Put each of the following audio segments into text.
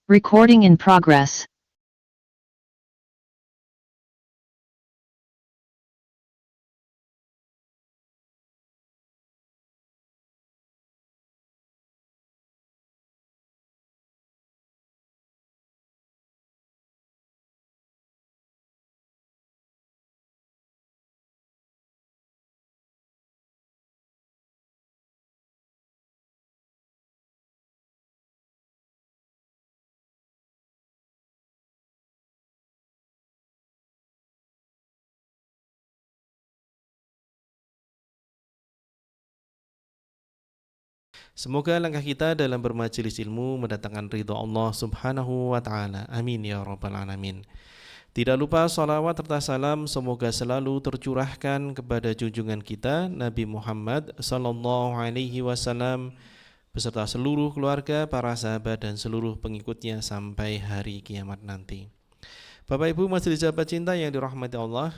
Recording in progress. Semoga langkah kita dalam bermajelis ilmu mendatangkan ridha Allah Subhanahu wa taala. Amin ya rabbal alamin. Tidak lupa salawat serta salam semoga selalu tercurahkan kepada junjungan kita Nabi Muhammad sallallahu alaihi wasallam beserta seluruh keluarga, para sahabat dan seluruh pengikutnya sampai hari kiamat nanti. Bapak Ibu majelis sahabat cinta yang dirahmati Allah,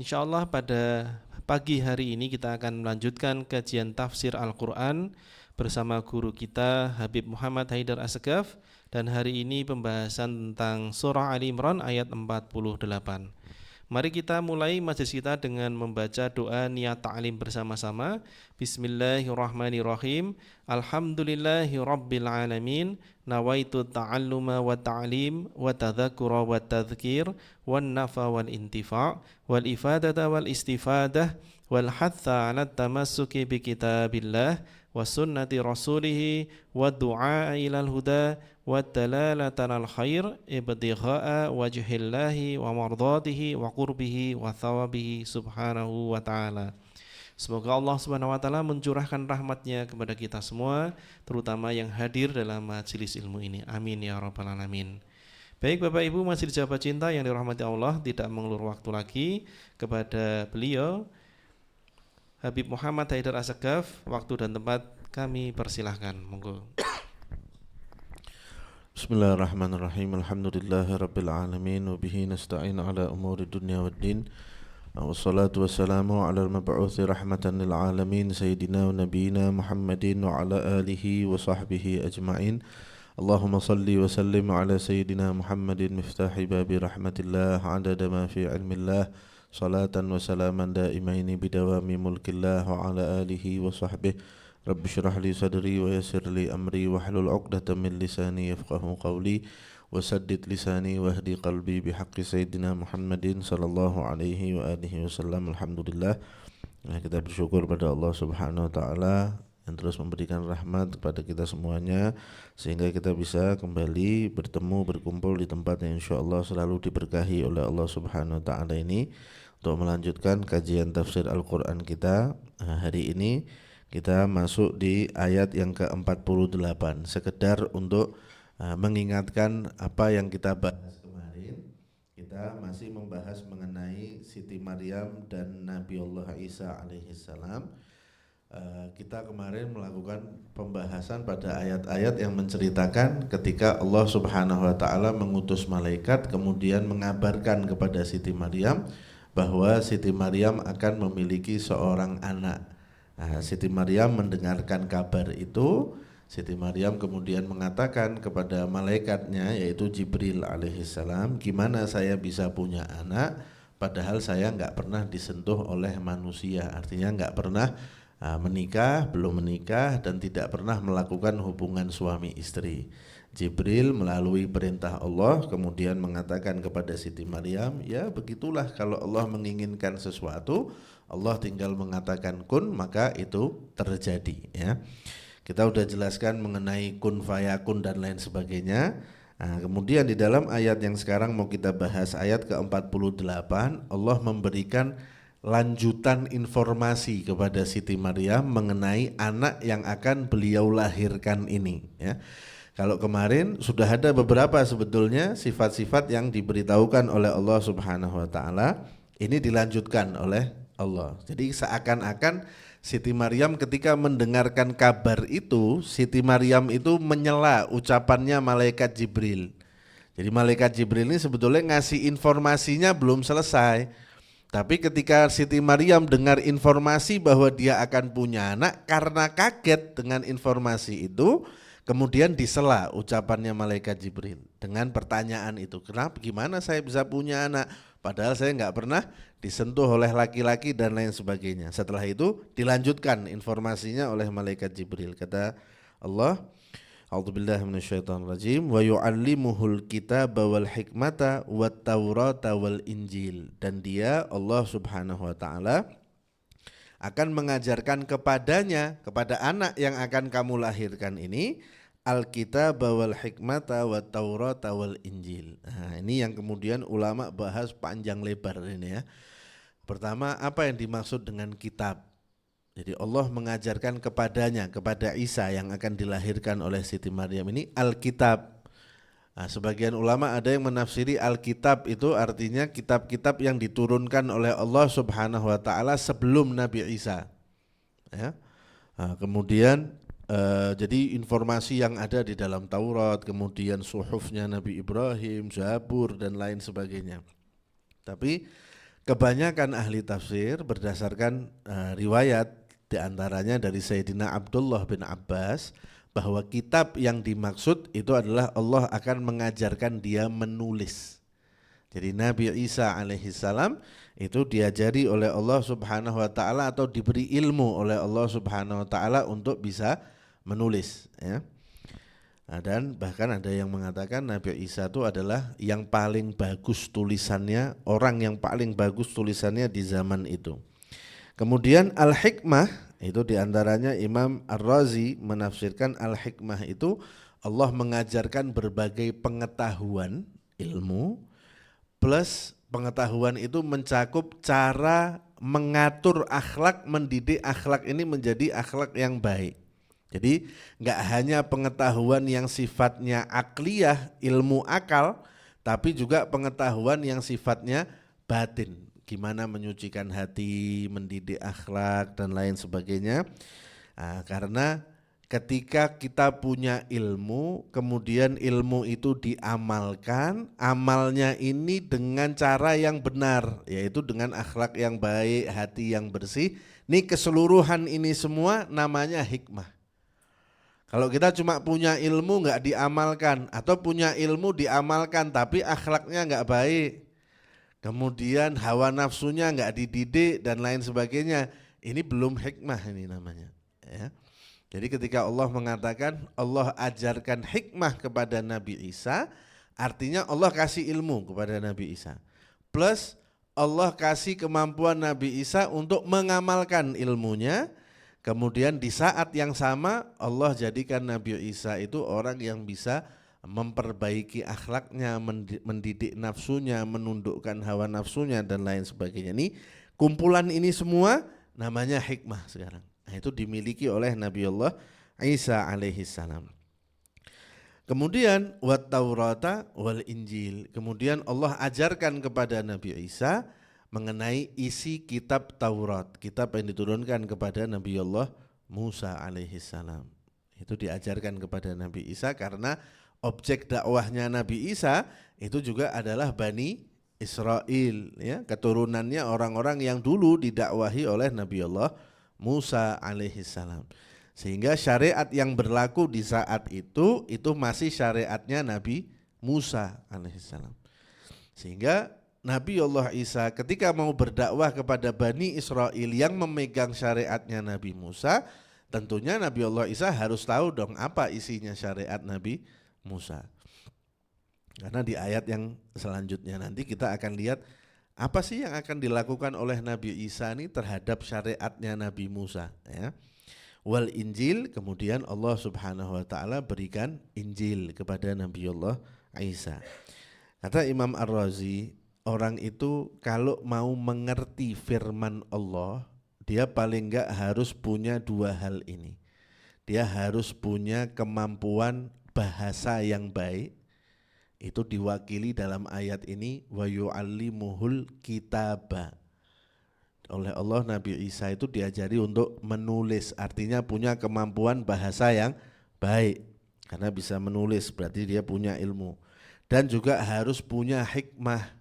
insyaallah pada pagi hari ini kita akan melanjutkan kajian tafsir Al-Quran bersama guru kita Habib Muhammad Haidar Assegaf, dan hari ini pembahasan tentang surah Ali Imran ayat 48. Mari kita mulai majelis kita dengan membaca doa niat ta'lim bersama-sama. Bismillahirrahmanirrahim. Alhamdulillahi rabbil alamin. Nawaitu ta'alluma wa ta'lim wa tadhakura wa tadhkir wan nafa wal intifa' wal ifadata wal istifadah wal hatha 'ala tamassuki bi kitabillah wa sunnati rasulih wa du'a ilal huda wa dalalatan al khair ibtigha'a wajhillahi wa mardatihi wa qurbihi wa thawabihi subhanahu wa ta'ala. Semoga Allah Subhanahu wa taala mencurahkan rahmatnya kepada kita semua, terutama yang hadir dalam majelis ilmu ini. Amin ya rabbal alamin. Baik Bapak Ibu majelis sahabat cinta yang dirahmati Allah, tidak mengulur waktu lagi, kepada beliau Habib Muhammad Haidar Assegaf, waktu dan tempat kami persilahkan. Monggo. Bismillahirrahmanirrahim. Alhamdulillahirabbil alamin wa bihi nasta'in ala umuri dunya waddin. Wassalatu wassalamu ala al-mab'uthi rahmatan lil alamin sayyidina wa nabiyina Muhammadin wa ala alihi wa sahbihi ajma'in. Allahumma salli wa sallim ala sayyidina Muhammadin miftahi babi rahmatillah adada ma fi ilmillah, salatan wa salaman daimaini bidawami mulkillah wa ala alihi wa sahbihi. Rabbi syrah li sadri wa yassir li amri wahlul 'uqdatam min lisani yafqahu qawli wasaddid lisani wahdi qalbi bihaqqi sayyidina Muhammadin sallallahu alaihi wa alihi wasallam. Alhamdulillah, kita bersyukur pada Allah Subhanahu wa taala yang terus memberikan rahmat kepada kita semuanya sehingga kita bisa kembali bertemu berkumpul di tempat yang insyaallah selalu diberkahi oleh Allah Subhanahu wa taala ini untuk melanjutkan kajian tafsir Al-Qur'an kita. Hari ini kita masuk di ayat yang ke-48. Sekedar untuk mengingatkan apa yang kita bahas kemarin. Kita masih membahas mengenai Siti Maryam dan Nabi Allah Isa alaihissalam. Kita kemarin melakukan pembahasan pada ayat-ayat yang menceritakan ketika Allah Subhanahu wa taala mengutus malaikat kemudian mengabarkan kepada Siti Maryam bahwa Siti Maryam akan memiliki seorang anak. Siti Maryam mendengarkan kabar itu. Siti Maryam kemudian mengatakan kepada malaikatnya yaitu Jibril alaihissalam, gimana saya bisa punya anak padahal saya enggak pernah disentuh oleh manusia, artinya enggak pernah menikah, belum menikah dan tidak pernah melakukan hubungan suami istri. Jibril melalui perintah Allah kemudian mengatakan kepada Siti Maryam, ya begitulah kalau Allah menginginkan sesuatu, Allah tinggal mengatakan kun maka itu terjadi, ya. Kita sudah jelaskan mengenai kun fayakun dan lain sebagainya. Kemudian di dalam ayat yang sekarang mau kita bahas ayat ke-48, Allah memberikan lanjutan informasi kepada Siti Maryam mengenai anak yang akan beliau lahirkan ini, ya. Kalau kemarin sudah ada beberapa sebetulnya sifat-sifat yang diberitahukan oleh Allah Subhanahu wa taala, ini dilanjutkan oleh Allah. Jadi seakan-akan Siti Maryam ketika mendengarkan kabar itu, Siti Maryam itu menyela ucapannya malaikat Jibril. Jadi malaikat Jibril ini sebetulnya ngasih informasinya belum selesai. Tapi ketika Siti Maryam dengar informasi bahwa dia akan punya anak, karena kaget dengan informasi itu, Kemudian disela ucapannya malaikat Jibril dengan pertanyaan itu. Kenapa? Gimana saya bisa punya anak? Padahal saya nggak pernah disentuh oleh laki-laki dan lain sebagainya. Setelah itu dilanjutkan informasinya oleh malaikat Jibril. Kata Allah, A'udzubillahi minasyaitonirrajim wa yu'allimuhul kitaba wal hikmata wat taurata wal injil. Dan dia Allah Subhanahu wa taala akan mengajarkan kepadanya, kepada anak yang akan kamu lahirkan ini, Alkitab wal hikmata wat taurata wal injil. Nah, ini yang kemudian ulama bahas panjang lebar ini ya. Pertama, apa yang dimaksud dengan kitab? Jadi Allah mengajarkan kepadanya, kepada Isa yang akan dilahirkan oleh Siti Maryam ini Alkitab. Nah, sebagian ulama ada yang menafsiri Alkitab itu artinya kitab-kitab yang diturunkan oleh Allah Subhanahu wa taala sebelum Nabi Isa. Ya. Nah, kemudian jadi informasi yang ada di dalam Taurat, kemudian suhufnya Nabi Ibrahim, Zabur dan lain sebagainya. Tapi kebanyakan ahli tafsir berdasarkan riwayat diantaranya dari Sayyidina Abdullah bin Abbas bahwa kitab yang dimaksud itu adalah Allah akan mengajarkan dia menulis. Jadi Nabi Isa alaihissalam itu diajari oleh Allah Subhanahu wa taala atau diberi ilmu oleh Allah Subhanahu wa taala untuk bisa menulis ya. Nah, dan bahkan ada yang mengatakan Nabi Isa itu adalah yang paling bagus tulisannya, orang yang paling bagus tulisannya di zaman itu. Kemudian al-hikmah itu diantaranya Imam Ar-Razi menafsirkan al-hikmah itu Allah mengajarkan berbagai pengetahuan ilmu plus pengetahuan itu mencakup cara mengatur akhlak, mendidik akhlak ini menjadi akhlak yang baik. Jadi enggak hanya pengetahuan yang sifatnya akliyah, ilmu akal, tapi juga pengetahuan yang sifatnya batin. Gimana menyucikan hati, mendidik akhlak dan lain sebagainya. Nah, karena ketika kita punya ilmu, kemudian ilmu itu diamalkan, amalnya ini dengan cara yang benar, yaitu dengan akhlak yang baik, hati yang bersih. Ini keseluruhan ini semua namanya hikmah. Kalau kita cuma punya ilmu nggak diamalkan, atau punya ilmu diamalkan tapi akhlaknya nggak baik, kemudian hawa nafsunya nggak dididik dan lain sebagainya, ini belum hikmah ini namanya. Ya. Jadi ketika Allah mengatakan Allah ajarkan hikmah kepada Nabi Isa, artinya Allah kasih ilmu kepada Nabi Isa. Plus Allah kasih kemampuan Nabi Isa untuk mengamalkan ilmunya. Kemudian di saat yang sama Allah jadikan Nabi Isa itu orang yang bisa memperbaiki akhlaknya, mendidik nafsunya, menundukkan hawa nafsunya dan lain sebagainya. Ini kumpulan ini semua namanya hikmah sekarang. Nah, itu dimiliki oleh Nabi Allah Isa alaihissalam. Kemudian wat taurata wal injil. Kemudian Allah ajarkan kepada Nabi Isa mengenai isi kitab Taurat, kitab yang diturunkan kepada Nabi Allah Musa alaihissalam. Itu diajarkan kepada Nabi Isa karena objek dakwahnya Nabi Isa itu juga adalah Bani Israel, ya, keturunannya orang-orang yang dulu didakwahi oleh Nabi Allah Musa alaihissalam. Sehingga syariat yang berlaku di saat itu masih syariatnya Nabi Musa alaihissalam. Sehingga Nabi Allah Isa ketika mau berdakwah kepada Bani Israel yang memegang syariatnya Nabi Musa, tentunya Nabi Allah Isa harus tahu dong apa isinya syariat Nabi Musa. Karena di ayat yang selanjutnya nanti kita akan lihat apa sih yang akan dilakukan oleh Nabi Isa ini terhadap syariatnya Nabi Musa, ya. Wal Injil, kemudian Allah Subhanahu wa taala berikan Injil kepada Nabi Allah Isa. Kata Imam Ar-Razi, orang itu kalau mau mengerti firman Allah, dia paling enggak harus punya dua hal ini. Dia harus punya kemampuan bahasa yang baik. Itu diwakili dalam ayat ini wa yu'allimuhul kitaba. Oleh Allah Nabi Isa itu diajari untuk menulis, artinya punya kemampuan bahasa yang baik. Karena bisa menulis berarti dia punya ilmu. Dan juga harus punya hikmah.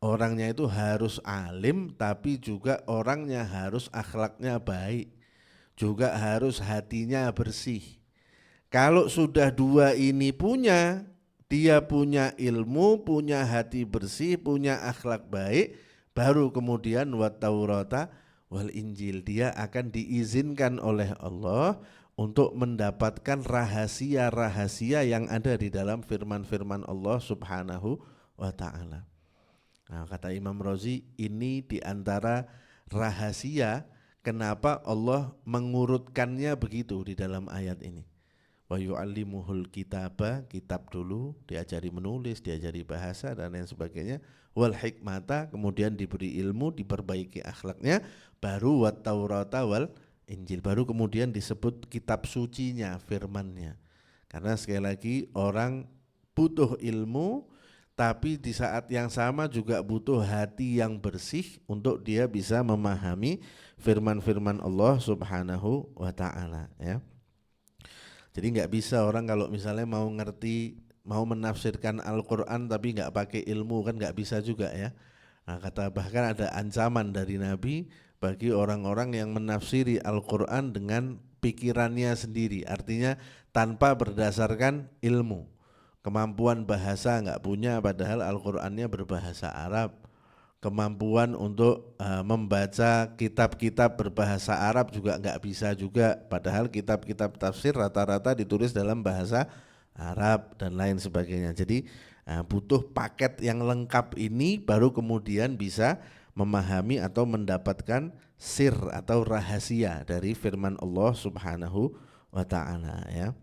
Orangnya itu harus alim tapi juga orangnya harus akhlaknya baik. Juga harus hatinya bersih. Kalau sudah dua ini punya, dia punya ilmu, punya hati bersih, punya akhlak baik, baru kemudian wat Taurata wal Injil, dia akan diizinkan oleh Allah untuk mendapatkan rahasia-rahasia yang ada di dalam firman-firman Allah Subhanahu wa ta'ala. Nah, kata Imam Razi, ini diantara rahasia kenapa Allah mengurutkannya begitu di dalam ayat ini. Wa yu'allimuhul kitaba, kitab dulu, diajari menulis, diajari bahasa dan lain sebagainya. Wal hikmata, kemudian diberi ilmu, diperbaiki akhlaknya, baru wat Taurata wal Injil, baru kemudian disebut kitab sucinya, firmannya. Karena sekali lagi orang butuh ilmu, tapi di saat yang sama juga butuh hati yang bersih untuk dia bisa memahami firman-firman Allah Subhanahu wa ta'ala, ya. Jadi nggak bisa orang kalau misalnya mau ngerti, mau menafsirkan Al-Quran tapi nggak pakai ilmu, kan nggak bisa juga, ya. Nah, bahkan ada ancaman dari Nabi bagi orang-orang yang menafsiri Al-Quran dengan pikirannya sendiri, artinya tanpa berdasarkan ilmu. Kemampuan bahasa nggak punya padahal Al-Qurannya berbahasa Arab. Kemampuan untuk membaca kitab-kitab berbahasa Arab juga nggak bisa juga, padahal kitab-kitab tafsir rata-rata ditulis dalam bahasa Arab dan lain sebagainya. Jadi butuh paket yang lengkap ini baru kemudian bisa memahami atau mendapatkan sir atau rahasia dari firman Allah Subhanahu wa ta'ala, ya.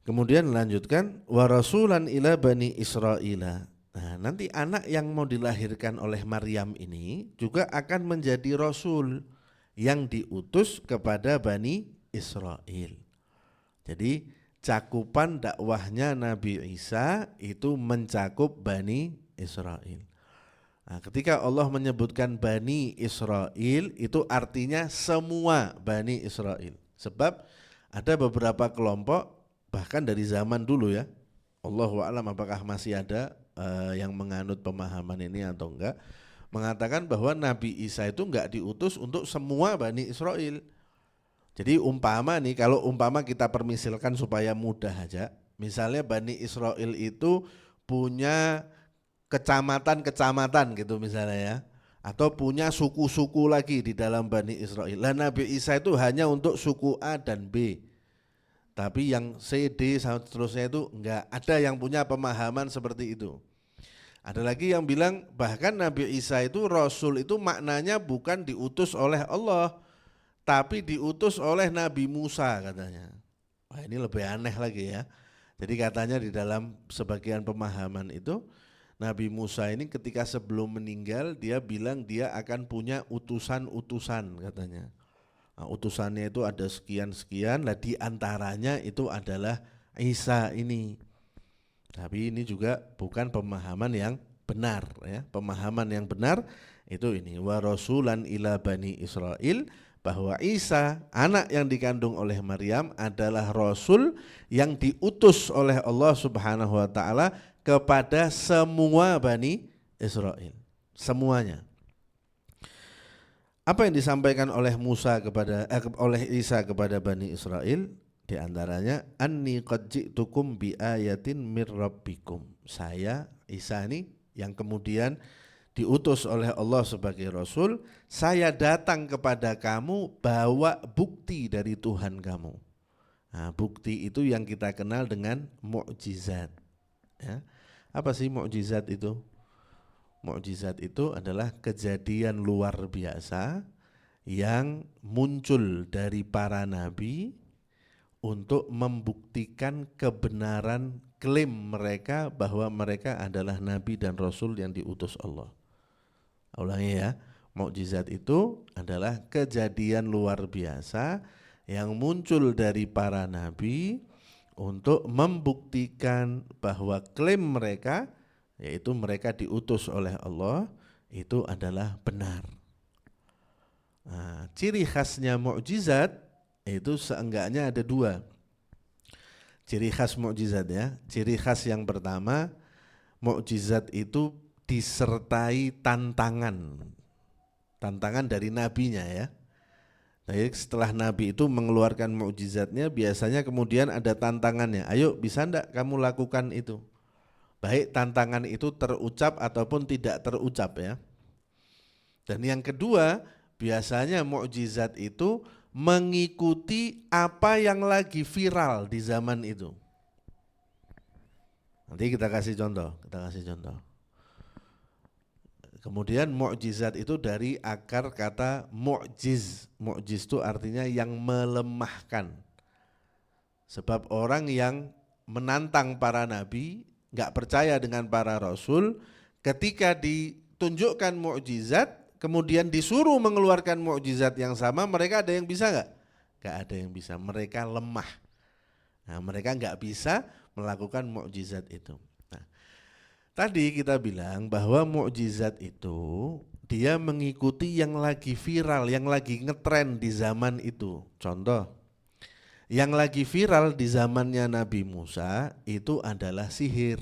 Kemudian lanjutkan wa rasulan ila bani Israila. Nah, nanti anak yang mau dilahirkan oleh Maryam ini juga akan menjadi rasul yang diutus kepada Bani Israel. Jadi cakupan dakwahnya Nabi Isa itu mencakup Bani Israel. Nah, ketika Allah menyebutkan Bani Israel itu artinya semua Bani Israel. Sebab ada beberapa kelompok bahkan dari zaman dulu, ya. Allahu a'lam apakah masih ada yang menganut pemahaman ini atau enggak, mengatakan bahwa Nabi Isa itu enggak diutus untuk semua Bani Israel. Jadi umpama nih, kalau umpama kita permisilkan supaya mudah aja, misalnya Bani Israel itu punya kecamatan-kecamatan gitu misalnya, ya, atau punya suku-suku lagi di dalam Bani Israel. Lah Nabi Isa itu hanya untuk suku A dan B. Tapi yang C, D, seterusnya itu enggak. Ada yang punya pemahaman seperti itu. Ada lagi yang bilang bahkan Nabi Isa itu Rasul itu maknanya bukan diutus oleh Allah, tapi diutus oleh Nabi Musa katanya. Wah, ini lebih aneh lagi, ya. Jadi katanya di dalam sebagian pemahaman itu Nabi Musa ini ketika sebelum meninggal dia bilang dia akan punya utusan-utusan katanya. Nah, utusannya itu ada sekian-sekian, lah di antaranya itu adalah Isa ini. Tapi ini juga bukan pemahaman yang benar, ya. Pemahaman yang benar itu ini wa rasulan ila bani Israel, bahwa Isa anak yang dikandung oleh Maryam adalah rasul yang diutus oleh Allah Subhanahu wa taala kepada semua Bani Israel, semuanya. Apa yang disampaikan oleh oleh Isa kepada Bani Israel? Di antaranya anni qad ji'tukum bi ayatin mir rabbikum. Saya Isa ini yang kemudian diutus oleh Allah sebagai rasul, saya datang kepada kamu bawa bukti dari Tuhan kamu. Nah, bukti itu yang kita kenal dengan mukjizat, ya. Apa sih mukjizat itu? Mukjizat itu adalah kejadian luar biasa yang muncul dari para nabi untuk membuktikan kebenaran klaim mereka bahwa mereka adalah nabi dan rasul yang diutus Allah. Ulangi, ya, mukjizat itu adalah kejadian luar biasa yang muncul dari para nabi untuk membuktikan bahwa klaim mereka, yaitu mereka diutus oleh Allah, itu adalah benar. Nah, ciri khasnya mukjizat itu seenggaknya ada dua. Ciri khas mukjizat, ya. Ciri khas yang pertama, mukjizat itu disertai tantangan. Tantangan dari nabinya, ya. Jadi setelah Nabi itu mengeluarkan mukjizatnya, biasanya kemudian ada tantangannya. Ayo, bisa enggak kamu lakukan itu? Baik tantangan itu terucap ataupun tidak terucap ya. Dan yang kedua, biasanya mukjizat itu mengikuti apa yang lagi viral di zaman itu. Nanti kita kasih contoh. Kemudian mukjizat itu dari akar kata mu'jiz. Mu'jiz itu artinya yang melemahkan. Sebab orang yang menantang para nabi, gak percaya dengan para rasul, ketika ditunjukkan mukjizat, kemudian disuruh mengeluarkan mukjizat yang sama, mereka ada yang bisa gak? Gak ada yang bisa, mereka lemah. Nah, mereka gak bisa melakukan mukjizat itu. Nah, tadi kita bilang bahwa mukjizat itu dia mengikuti yang lagi viral, yang lagi ngetren di zaman itu. Contoh, yang lagi viral di zamannya Nabi Musa itu adalah sihir.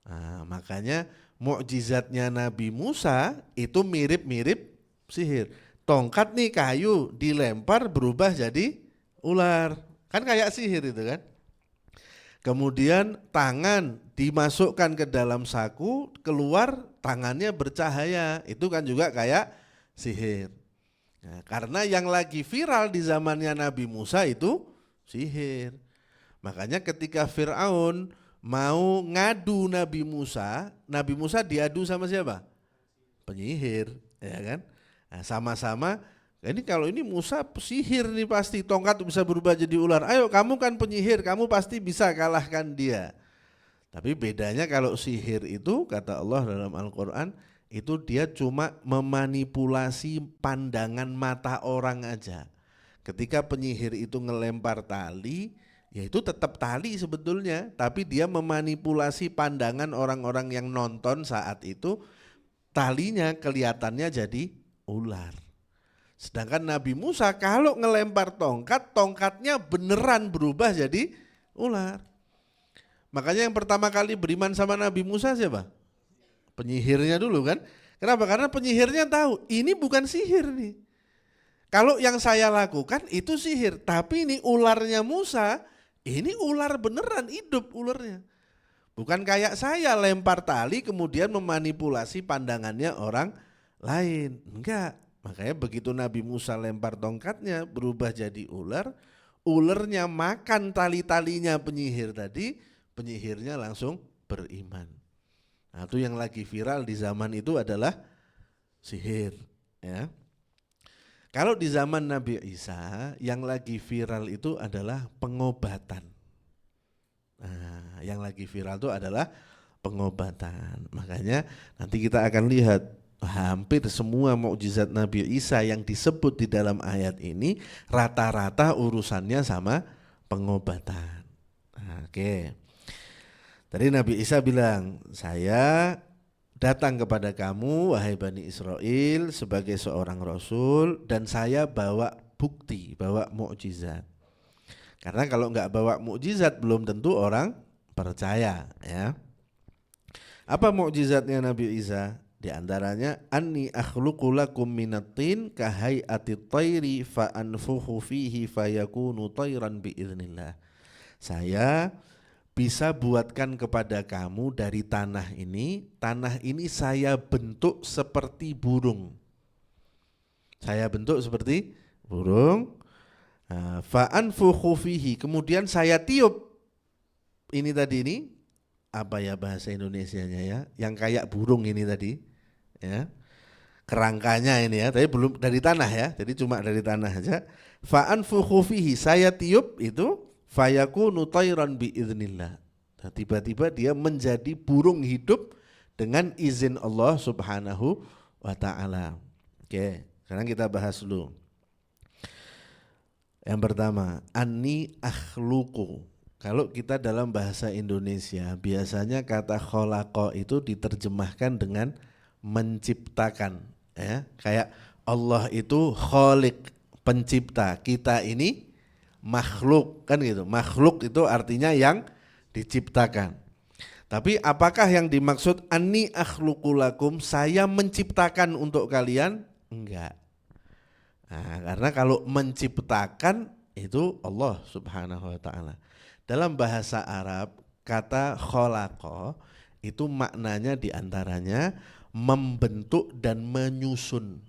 Nah, makanya mukjizatnya Nabi Musa itu mirip-mirip sihir. Tongkat nih kayu dilempar berubah jadi ular. Kan kayak sihir itu kan. Kemudian tangan dimasukkan ke dalam saku, keluar tangannya bercahaya. Itu kan juga kayak sihir. Nah, karena yang lagi viral di zamannya Nabi Musa itu sihir. Makanya ketika Fir'aun mau ngadu Nabi Musa diadu sama siapa? Penyihir, ya kan? Nah, sama-sama, ini kalau ini Musa sihir nih pasti, tongkat bisa berubah jadi ular. Ayo kamu kan penyihir, kamu pasti bisa kalahkan dia. Tapi bedanya kalau sihir itu kata Allah dalam Al-Quran, itu dia cuma memanipulasi pandangan mata orang aja. Ketika penyihir itu ngelempar tali, ya itu tetap tali sebetulnya, tapi dia memanipulasi pandangan orang-orang yang nonton saat itu, talinya kelihatannya jadi ular. Sedangkan Nabi Musa kalau ngelempar tongkat, tongkatnya beneran berubah jadi ular. Makanya yang pertama kali beriman sama Nabi Musa siapa? Penyihirnya dulu kan. Kenapa? Karena penyihirnya tahu ini bukan sihir nih. Kalau yang saya lakukan itu sihir, tapi ini ularnya Musa, ini ular beneran hidup ularnya. Bukan kayak saya lempar tali kemudian memanipulasi pandangannya orang lain. Enggak. Makanya begitu Nabi Musa lempar tongkatnya berubah jadi ular, ularnya makan tali-talinya penyihir tadi, penyihirnya langsung beriman. Nah, itu yang lagi viral di zaman itu adalah sihir, ya. Kalau di zaman Nabi Isa yang lagi viral itu adalah pengobatan. Nah, yang lagi viral itu adalah pengobatan. Makanya nanti kita akan lihat hampir semua mukjizat Nabi Isa yang disebut di dalam ayat ini rata-rata urusannya sama pengobatan. Oke. Tadi Nabi Isa bilang, saya datang kepada kamu wahai Bani Israel sebagai seorang rasul dan saya bawa bukti, bawa mukjizat. Karena kalau enggak bawa mukjizat belum tentu orang percaya, ya. Apa mukjizatnya Nabi Isa? Di antaranya anni akhluqu lakum minatin kahai'atit thairi fa anfukhu fihi fayakunu thairan biiznillah. Saya bisa buatkan kepada kamu dari tanah ini saya bentuk seperti burung. Saya bentuk seperti burung. Fa anfukhu fihi, kemudian saya tiup. Ini tadi ini apa ya bahasa Indonesianya ya? Yang kayak burung ini tadi, ya. Kerangkanya ini ya, tapi belum dari tanah ya. Jadi cuma dari tanah aja. Fa anfukhu fihi, saya tiup itu fayakunu thairan biiznillah. Nah, tiba-tiba dia menjadi burung hidup dengan izin Allah Subhanahu wa taala. Oke, sekarang kita bahas dulu. Yang pertama, anni akhluqu. Kalau kita dalam bahasa Indonesia biasanya kata khalaqa itu diterjemahkan dengan menciptakan, ya. Kayak Allah itu khaliq, pencipta, kita ini makhluk, kan gitu. Makhluk itu artinya yang diciptakan. Tapi apakah yang dimaksud anni akhluqu lakum, saya menciptakan untuk kalian? Enggak. Nah, karena kalau menciptakan itu Allah Subhanahu wa taala. Dalam bahasa Arab kata khalaqa itu maknanya diantaranya membentuk dan menyusun.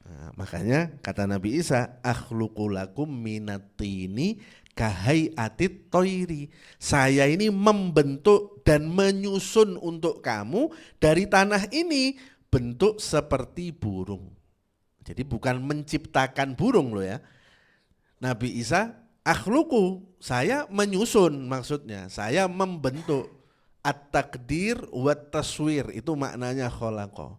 Nah, makanya kata Nabi Isa, akhluqu lakum minat-tini kahai'atit toiri. Saya ini membentuk dan menyusun untuk kamu dari tanah ini bentuk seperti burung. Jadi bukan menciptakan burung loh ya. Nabi Isa akhluqu, saya menyusun maksudnya, saya membentuk. At-takdir wa taswir itu maknanya khalaqa.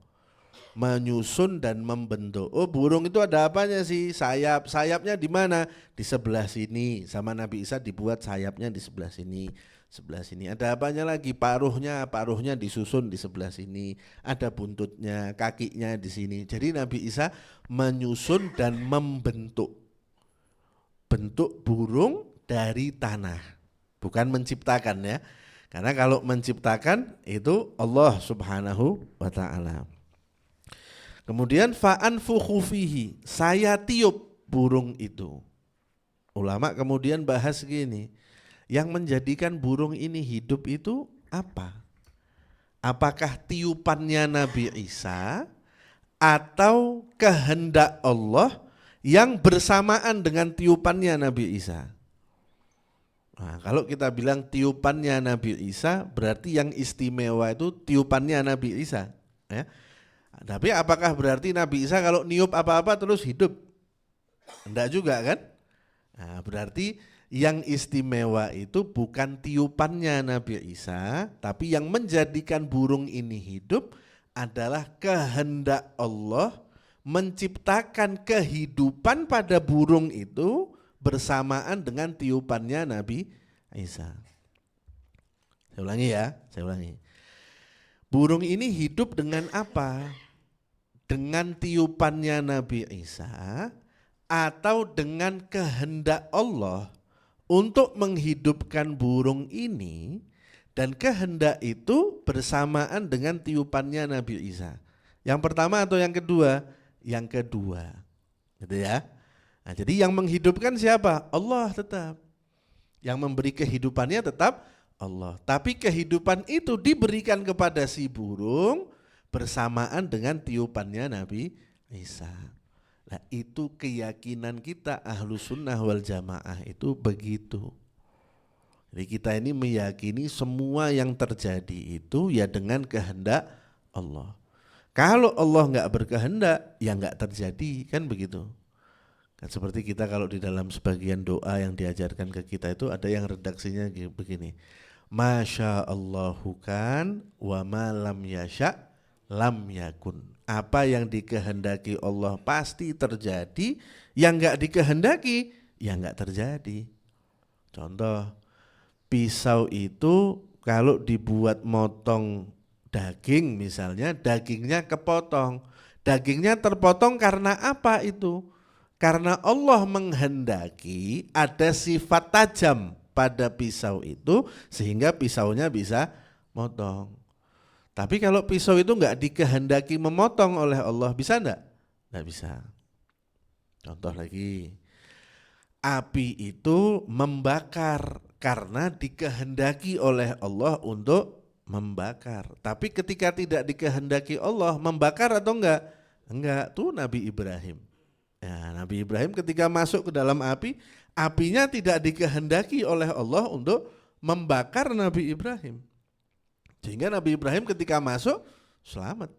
Menyusun dan membentuk. Oh, burung itu ada apanya sih? Sayap. Sayapnya di mana? Di sebelah sini. Sama Nabi Isa dibuat sayapnya di sebelah sini. Sebelah sini. Ada apanya lagi? Paruhnya. Paruhnya disusun di sebelah sini. Ada buntutnya, kakinya di sini. Jadi Nabi Isa menyusun dan membentuk. Bentuk burung dari tanah. Bukan menciptakan ya. Karena kalau menciptakan itu Allah Subhanahu wa taala. Kemudian fa'anfukhu fihi, saya tiup burung itu. Ulama kemudian bahas gini, yang menjadikan burung ini hidup itu apa? Apakah tiupannya Nabi Isa atau kehendak Allah yang bersamaan dengan tiupannya Nabi Isa? Nah, kalau kita bilang tiupannya Nabi Isa, berarti yang istimewa itu tiupannya Nabi Isa, ya. Tapi apakah berarti Nabi Isa kalau niup apa-apa terus hidup? Enggak juga kan? Nah, berarti yang istimewa itu bukan tiupannya Nabi Isa, tapi yang menjadikan burung ini hidup adalah kehendak Allah menciptakan kehidupan pada burung itu bersamaan dengan tiupannya Nabi Isa. Saya ulangi. Burung ini hidup dengan apa? Dengan tiupannya Nabi Isa atau dengan kehendak Allah untuk menghidupkan burung ini, dan kehendak itu bersamaan dengan tiupannya Nabi Isa. Yang pertama atau yang kedua? Yang kedua. Gitu ya. Nah, jadi yang menghidupkan siapa? Allah tetap. Yang memberi kehidupannya tetap Allah. Tapi kehidupan itu diberikan kepada si burung bersamaan dengan tiupannya Nabi Isa. Nah, itu keyakinan kita Ahlus Sunnah wal Jamaah itu begitu. Jadi kita ini meyakini semua yang terjadi itu ya dengan kehendak Allah. Kalau Allah enggak berkehendak ya enggak terjadi, kan begitu. Seperti kita kalau di dalam sebagian doa yang diajarkan ke kita itu ada yang redaksinya begini. Masya Allahu kan wa ma lam yasha lam yakun. Apa yang dikehendaki Allah pasti terjadi, yang enggak dikehendaki ya enggak terjadi. Contoh, pisau itu kalau dibuat motong daging misalnya, dagingnya kepotong. Dagingnya terpotong karena apa itu? Karena Allah menghendaki ada sifat tajam pada pisau itu sehingga pisaunya bisa motong. Tapi kalau pisau itu enggak dikehendaki memotong oleh Allah, bisa enggak? Enggak bisa. Contoh lagi, api itu membakar karena dikehendaki oleh Allah untuk membakar. Tapi ketika tidak dikehendaki Allah, membakar atau enggak? Enggak, tuh Nabi Ibrahim. Ya, Nabi Ibrahim ketika masuk ke dalam api, apinya tidak dikehendaki oleh Allah untuk membakar Nabi Ibrahim. Sehingga Nabi Ibrahim ketika masuk selamat,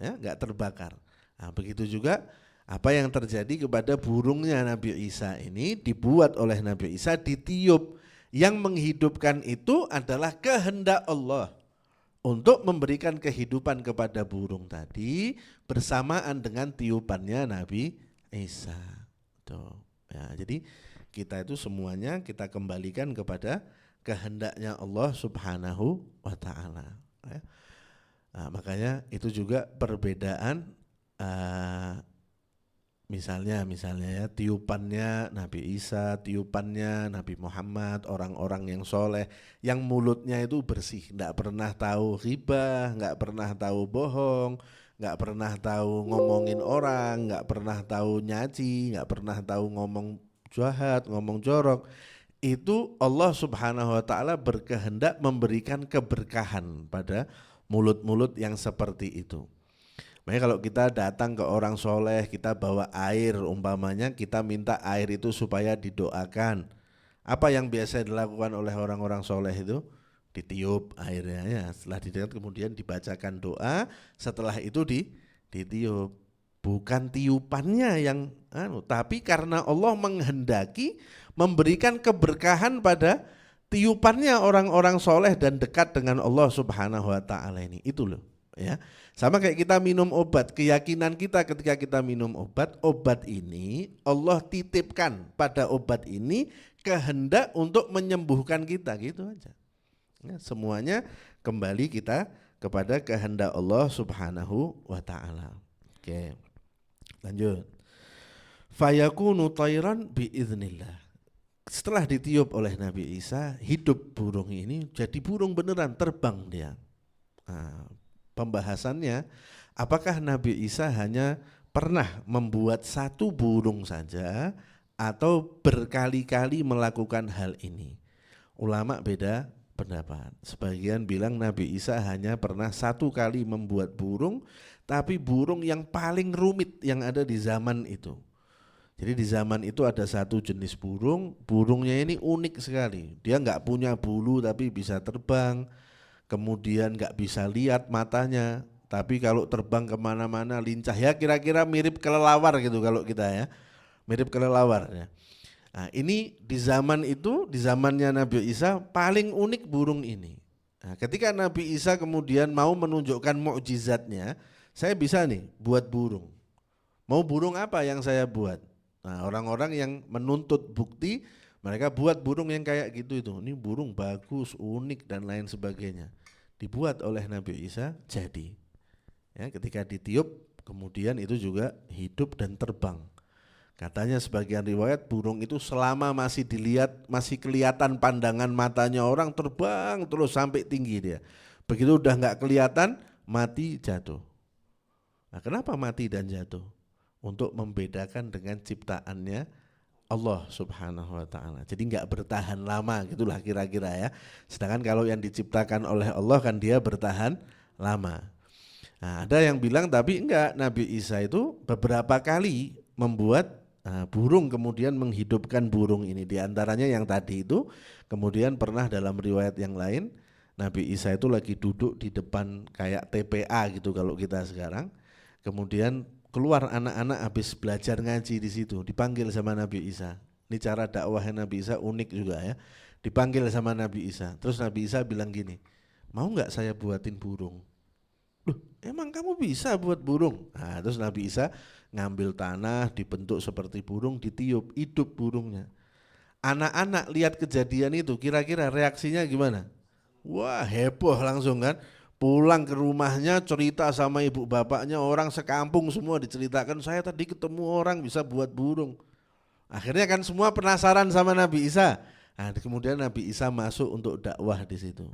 ya, enggak terbakar. Nah, begitu juga apa yang terjadi kepada burungnya Nabi Isa ini, dibuat oleh Nabi Isa, ditiup. Yang menghidupkan itu adalah kehendak Allah untuk memberikan kehidupan kepada burung tadi bersamaan dengan tiupannya Nabi Isa. Tuh. Ya, jadi kita itu semuanya kita kembalikan kepada kehendaknya Allah Subhanahu wa taala. Ya. Nah, makanya itu juga perbedaan misalnya ya, tiupannya Nabi Isa, tiupannya Nabi Muhammad, orang-orang yang soleh, yang mulutnya itu bersih, enggak pernah tahu ghibah, enggak pernah tahu bohong, nggak pernah tahu ngomongin orang, nggak pernah tahu nyaci, nggak pernah tahu ngomong jahat, ngomong jorok. Itu Allah Subhanahu wa taala berkehendak memberikan keberkahan pada mulut-mulut yang seperti itu. Makanya kalau kita datang ke orang soleh, kita bawa air, umpamanya kita minta air itu supaya didoakan. Apa yang biasa dilakukan oleh orang-orang soleh itu? Ditiup airnya ya. Setelah ditiup kemudian dibacakan doa, setelah itu ditiup. Bukan tiupannya yang tapi karena Allah menghendaki memberikan keberkahan pada tiupannya orang-orang soleh dan dekat dengan Allah Subhanahu wa taala ini. Itu loh ya. Sama kayak kita minum obat, keyakinan kita ketika kita minum obat ini Allah titipkan pada obat ini kehendak untuk menyembuhkan kita, gitu aja. Ya, semuanya kembali kita kepada kehendak Allah Subhanahu wa taala. Oke. Lanjut. Fayakunu tayran biiznillah. Setelah ditiup oleh Nabi Isa, hidup burung ini jadi burung beneran, terbang dia. Nah, pembahasannya, apakah Nabi Isa hanya pernah membuat satu burung saja atau berkali-kali melakukan hal ini? Ulama beda pendapat. Sebagian bilang Nabi Isa hanya pernah satu kali membuat burung, tapi burung yang paling rumit yang ada di zaman itu. Jadi di zaman itu ada satu jenis burung, burungnya ini unik sekali. Dia nggak punya bulu tapi bisa terbang, kemudian nggak bisa lihat matanya, tapi kalau terbang kemana-mana lincah, ya kira-kira mirip kelelawar gitu kalau kita ya, mirip kelelawar ya. Nah, ini di zaman itu, di zamannya Nabi Isa paling unik burung ini. Nah, ketika Nabi Isa kemudian mau menunjukkan mukjizatnya, saya bisa nih buat burung. Mau burung apa yang saya buat? Nah, orang-orang yang menuntut bukti, mereka buat burung yang kayak gitu itu. Ini burung bagus, unik dan lain sebagainya. Dibuat oleh Nabi Isa, jadi. Ya, ketika ditiup, kemudian itu juga hidup dan terbang. Katanya sebagian riwayat burung itu selama masih dilihat, masih kelihatan pandangan matanya orang, terbang terus sampai tinggi dia. Begitu udah nggak kelihatan, mati, jatuh. Nah, kenapa mati dan jatuh? Untuk membedakan dengan ciptaannya Allah Subhanahu wa taala. Jadi enggak bertahan lama gitulah kira-kira ya. Sedangkan kalau yang diciptakan oleh Allah kan dia bertahan lama. Nah, ada yang bilang tapi enggak, Nabi Isa itu beberapa kali membuat burung kemudian menghidupkan burung ini. Di antaranya yang tadi itu, kemudian pernah dalam riwayat yang lain Nabi Isa itu lagi duduk di depan kayak TPA gitu kalau kita sekarang. Kemudian keluar anak-anak habis belajar ngaji di situ, dipanggil sama Nabi Isa. Ini cara dakwahnya Nabi Isa unik juga ya. Dipanggil sama Nabi Isa. Terus Nabi Isa bilang gini, mau nggak saya buatin burung? Loh, emang kamu bisa buat burung? Nah, terus Nabi Isa ngambil tanah, dibentuk seperti burung, ditiup, hidup burungnya. Anak-anak lihat kejadian itu, kira-kira reaksinya gimana? Wah, heboh langsung kan. Pulang ke rumahnya cerita sama ibu bapaknya, orang sekampung semua diceritakan, saya tadi ketemu orang bisa buat burung. Akhirnya kan semua penasaran sama Nabi Isa. Nah, kemudian Nabi Isa masuk untuk dakwah di situ.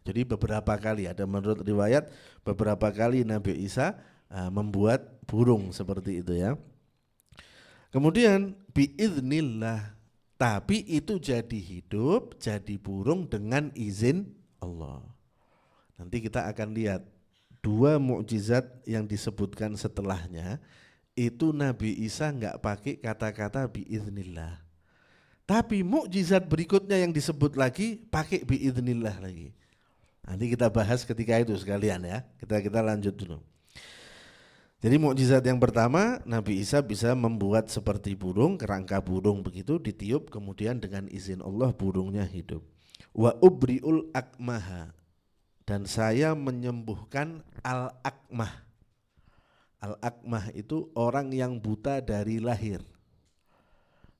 Jadi beberapa kali, ada menurut riwayat beberapa kali Nabi Isa membuat burung seperti itu ya. Kemudian biiznillah, tapi itu jadi hidup, jadi burung dengan izin Allah. Nanti kita akan lihat dua mukjizat yang disebutkan setelahnya, itu Nabi Isa enggak pakai kata-kata biiznillah. Tapi mukjizat berikutnya yang disebut lagi pakai biiznillah lagi. Nanti kita bahas ketika itu sekalian ya. Kita lanjut dulu. Jadi mukjizat yang pertama, Nabi Isa bisa membuat seperti burung, kerangka burung begitu, ditiup kemudian dengan izin Allah burungnya hidup. Wa ubriul akmaha, dan saya menyembuhkan al-akmah. Al-akmah itu orang yang buta dari lahir.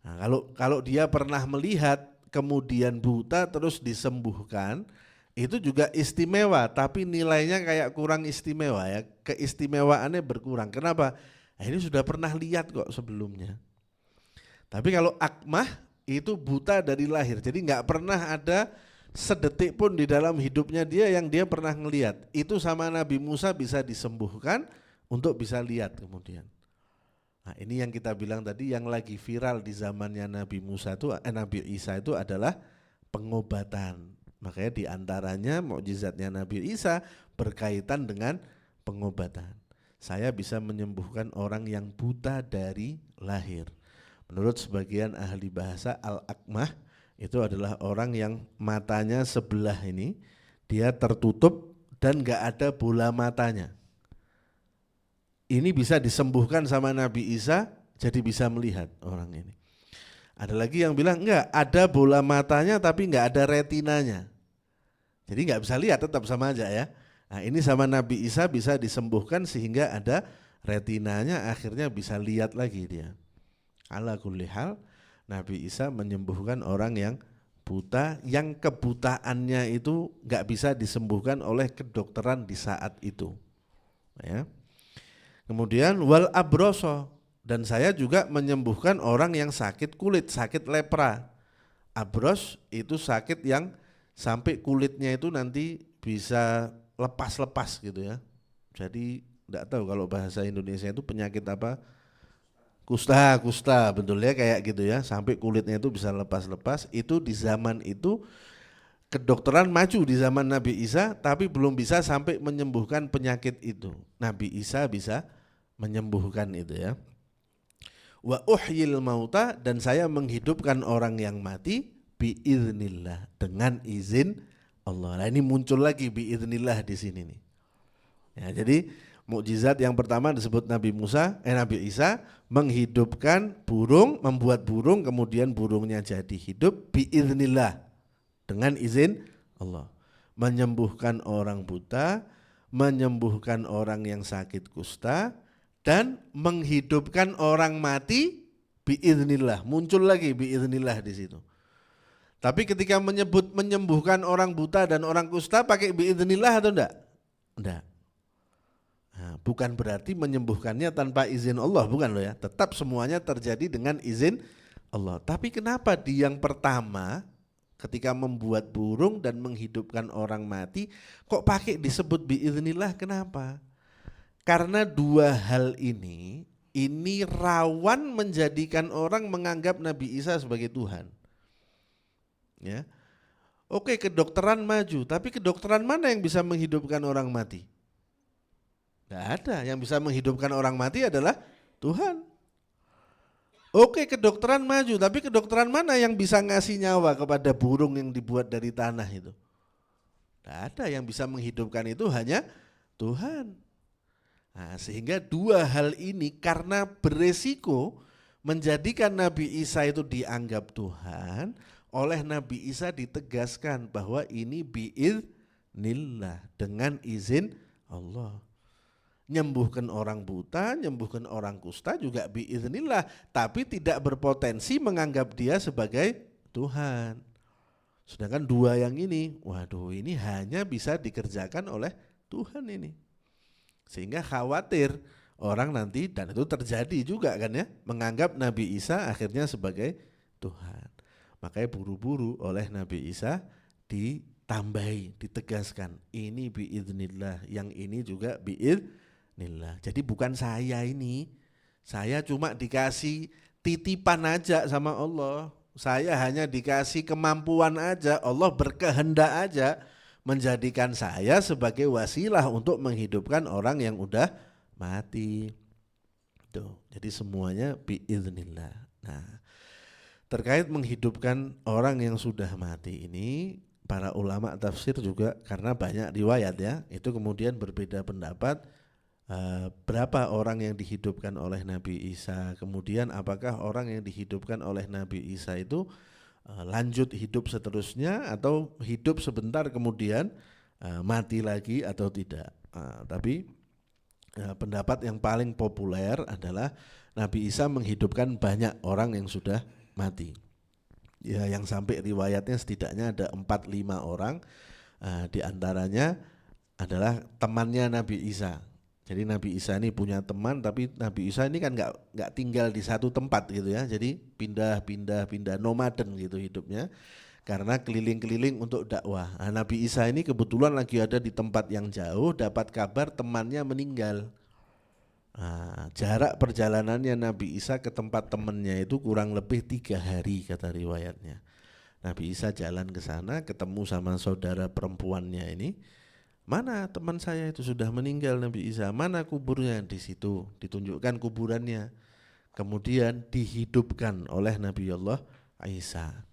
Nah, kalau dia pernah melihat kemudian buta terus disembuhkan, itu juga istimewa, tapi nilainya kayak kurang istimewa ya. Keistimewaannya berkurang. Kenapa? Nah, ini sudah pernah lihat kok sebelumnya. Tapi kalau akmah itu buta dari lahir, jadi nggak pernah ada sedetik pun di dalam hidupnya dia yang dia pernah ngelihat. Itu sama Nabi Musa bisa disembuhkan untuk bisa lihat kemudian. Nah, ini yang kita bilang tadi, yang lagi viral di zamannya Nabi Nabi Isa itu adalah pengobatan. Makanya di antaranya mukjizatnya Nabi Isa berkaitan dengan pengobatan. Saya bisa menyembuhkan orang yang buta dari lahir. Menurut sebagian ahli bahasa, al-akmah itu adalah orang yang matanya sebelah ini dia tertutup dan gak ada bola matanya. Ini bisa disembuhkan sama Nabi Isa, jadi bisa melihat orang ini. Ada lagi yang bilang enggak, ada bola matanya tapi enggak ada retinanya. Jadi enggak bisa lihat, tetap sama aja ya. Nah, ini sama Nabi Isa bisa disembuhkan sehingga ada retinanya, akhirnya bisa lihat lagi dia. Ala kulli hal, Nabi Isa menyembuhkan orang yang buta, yang kebutaannya itu enggak bisa disembuhkan oleh kedokteran di saat itu. Ya. Kemudian wal abroso, dan saya juga menyembuhkan orang yang sakit kulit, sakit lepra. Abros itu sakit yang sampai kulitnya itu nanti bisa lepas-lepas gitu ya. Jadi enggak tahu kalau bahasa Indonesia itu penyakit apa? Kusta betul ya, kayak gitu ya, sampai kulitnya itu bisa lepas-lepas. Itu di zaman itu kedokteran maju di zaman Nabi Isa, tapi belum bisa sampai menyembuhkan penyakit itu. Nabi Isa bisa menyembuhkan itu ya. Wa uhyil mauta, dan saya menghidupkan orang yang mati biiznillah, dengan izin Allah. Nah, ini muncul lagi biiznillah di sini nih. Ya, jadi mukjizat yang pertama disebut Nabi Isa menghidupkan burung, membuat burung, kemudian burungnya jadi hidup biiznillah, dengan izin Allah. Menyembuhkan orang buta, menyembuhkan orang yang sakit kusta, dan menghidupkan orang mati biiznillah. Muncul lagi biiznillah di situ. Tapi ketika menyebut menyembuhkan orang buta dan orang kusta pakai biiznillah atau enggak? Enggak. Nah, bukan berarti menyembuhkannya tanpa izin Allah, bukan loh ya. Tetap semuanya terjadi dengan izin Allah. Tapi kenapa di yang pertama ketika membuat burung dan menghidupkan orang mati kok pakai disebut biiznillah? Kenapa? Karena dua hal ini rawan menjadikan orang menganggap Nabi Isa sebagai Tuhan. Ya. Oke, kedokteran maju, tapi kedokteran mana yang bisa menghidupkan orang mati? Tidak ada. Yang bisa menghidupkan orang mati adalah Tuhan. Oke, kedokteran maju, tapi kedokteran mana yang bisa ngasih nyawa kepada burung yang dibuat dari tanah itu? Tidak ada. Yang bisa menghidupkan itu hanya Tuhan. Nah, sehingga dua hal ini karena beresiko menjadikan Nabi Isa itu dianggap Tuhan, oleh Nabi Isa ditegaskan bahwa ini biiznillah, dengan izin Allah. Nyembuhkan orang buta, nyembuhkan orang kusta juga biiznillah, tapi tidak berpotensi menganggap dia sebagai Tuhan. Sedangkan dua yang ini, waduh, ini hanya bisa dikerjakan oleh Tuhan ini. Sehingga khawatir orang nanti, dan itu terjadi juga kan ya, menganggap Nabi Isa akhirnya sebagai Tuhan. Makanya buru-buru oleh Nabi Isa ditambahi, ditegaskan, ini biiznillah, yang ini juga biiznillah. Jadi bukan saya ini, saya cuma dikasih titipan aja sama Allah. Saya hanya dikasih kemampuan aja, Allah berkehendak aja menjadikan saya sebagai wasilah untuk menghidupkan orang yang udah mati. Tuh, jadi semuanya biiznillah. Nah, terkait menghidupkan orang yang sudah mati ini, para ulama tafsir juga karena banyak riwayat ya, itu kemudian berbeda pendapat berapa orang yang dihidupkan oleh Nabi Isa, kemudian apakah orang yang dihidupkan oleh Nabi Isa itu lanjut hidup seterusnya atau hidup sebentar kemudian mati lagi atau tidak. Tapi pendapat yang paling populer adalah Nabi Isa menghidupkan banyak orang yang sudah mati. Ya, yang sampai riwayatnya setidaknya ada 4-5 orang, di antaranya adalah temannya Nabi Isa. Jadi Nabi Isa ini punya teman, tapi Nabi Isa ini kan nggak tinggal di satu tempat gitu ya. Jadi pindah nomaden gitu hidupnya. karena keliling-keliling untuk dakwah. Nah, Nabi Isa ini kebetulan lagi ada di tempat yang jauh, dapat kabar temannya meninggal. Nah, jarak perjalanannya Nabi Isa ke tempat temannya itu kurang lebih 3 hari kata riwayatnya. Nabi Isa jalan ke sana, ketemu sama saudara perempuannya ini. Mana teman saya itu sudah meninggal Nabi Isa, mana kuburnya? Di situ, ditunjukkan kuburannya. Kemudian dihidupkan oleh Nabi Allah Isa.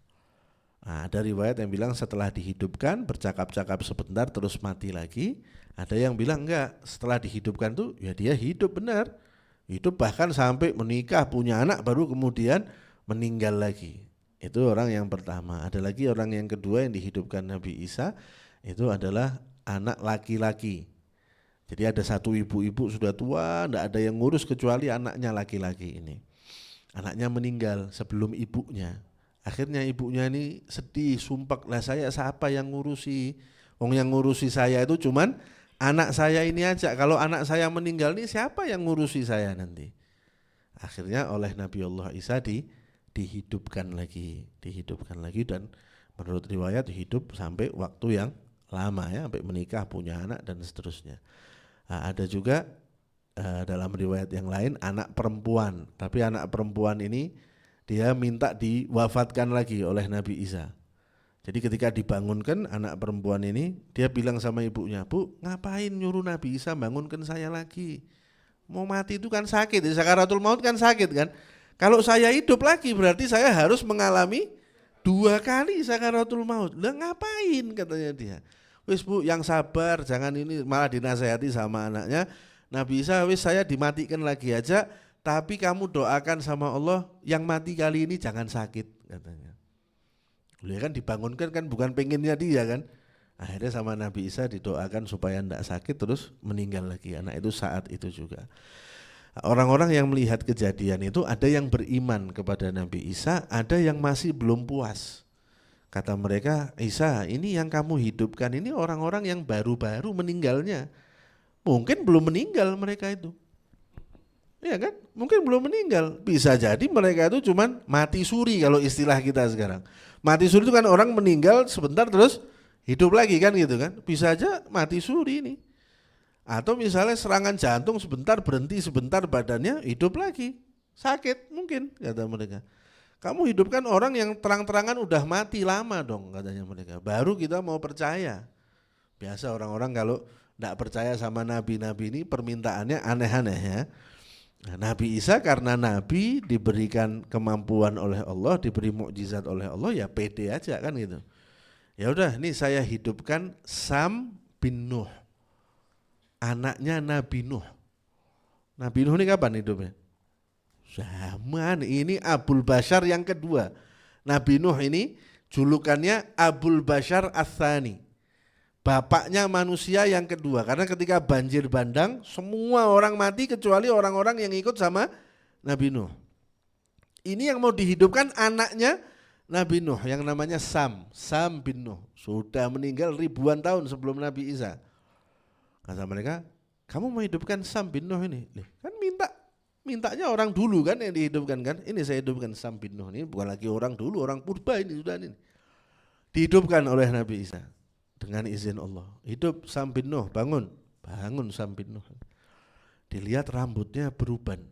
Nah, ada riwayat yang bilang setelah dihidupkan bercakap-cakap sebentar terus mati lagi. Ada yang bilang enggak, setelah dihidupkan tuh ya dia hidup benar. Hidup bahkan sampai menikah, punya anak, baru kemudian meninggal lagi. Itu orang yang pertama. Ada lagi orang yang kedua yang dihidupkan Nabi Isa, itu adalah anak laki-laki. Jadi ada satu ibu-ibu sudah tua, enggak ada yang ngurus kecuali anaknya laki-laki ini. Anaknya meninggal sebelum ibunya. Akhirnya ibunya ini sedih, sumpek, lah saya siapa yang ngurusi? Wong yang ngurusi saya itu cuman anak saya ini aja. Kalau anak saya meninggal nih siapa yang ngurusi saya nanti? Akhirnya oleh Nabi Allah Isa dihidupkan lagi dan menurut riwayat hidup sampai waktu yang lama ya, sampai menikah, punya anak dan seterusnya. Nah, ada juga dalam riwayat yang lain anak perempuan, tapi anak perempuan ini dia minta diwafatkan lagi oleh Nabi Isa. Jadi ketika dibangunkan anak perempuan ini, dia bilang sama ibunya, "Bu, ngapain nyuruh Nabi Isa bangunkan saya lagi? Mau mati itu kan sakit, sakaratul maut kan sakit kan? Kalau saya hidup lagi berarti saya harus mengalami 2 kali sakaratul maut. Lah ngapain?" katanya dia. "Wis Bu, yang sabar, jangan ini," malah dinasehati sama anaknya. "Nabi Isa, wis saya dimatikan lagi aja. Tapi kamu doakan sama Allah yang mati kali ini jangan sakit," katanya. Dia kan dibangunkan kan bukan pengennya dia kan. Akhirnya sama Nabi Isa didoakan supaya tidak sakit terus meninggal lagi anak itu saat itu juga. Orang-orang yang melihat kejadian itu ada yang beriman kepada Nabi Isa, ada yang masih belum puas. Kata mereka, "Isa, ini yang kamu hidupkan ini orang-orang yang baru-baru meninggalnya. Mungkin belum meninggal mereka itu." Iya kan? Mungkin belum meninggal. Bisa jadi mereka itu cuman mati suri kalau istilah kita sekarang. Mati suri itu kan orang meninggal sebentar terus hidup lagi kan gitu kan. Bisa aja mati suri ini. Atau misalnya serangan jantung sebentar berhenti, sebentar badannya hidup lagi. Sakit mungkin kata mereka. Kamu hidupkan orang yang terang-terangan udah mati lama dong katanya mereka. Baru kita mau percaya. Biasa orang-orang kalau tidak percaya sama nabi-nabi ini permintaannya aneh-aneh ya. Nah, Nabi Isa karena Nabi diberikan kemampuan oleh Allah, diberi mukjizat oleh Allah, ya pede aja kan gitu. Ya udah, nih saya hidupkan Sam bin Nuh, anaknya Nabi Nuh. Nabi Nuh ini kapan hidupnya? Zaman ini Abul Bashar yang kedua. Nabi Nuh ini julukannya Abul Bashar Ats-Tsani. Bapaknya manusia yang kedua, karena ketika banjir bandang semua orang mati kecuali orang-orang yang ikut sama Nabi Nuh. Ini yang mau dihidupkan anaknya Nabi Nuh yang namanya Sam bin Nuh. Sudah meninggal ribuan tahun sebelum Nabi Isa. Kata mereka, "Kamu mau hidupkan Sam bin Nuh ini?" Kan mintanya orang dulu kan yang dihidupkan kan. Ini saya hidupkan Sam bin Nuh ini, bukan lagi orang dulu, orang purba ini sudah ini. Dihidupkan oleh Nabi Isa. Dengan izin Allah, hidup Sam bin Nuh, bangun Sam bin Nuh. Dilihat rambutnya beruban.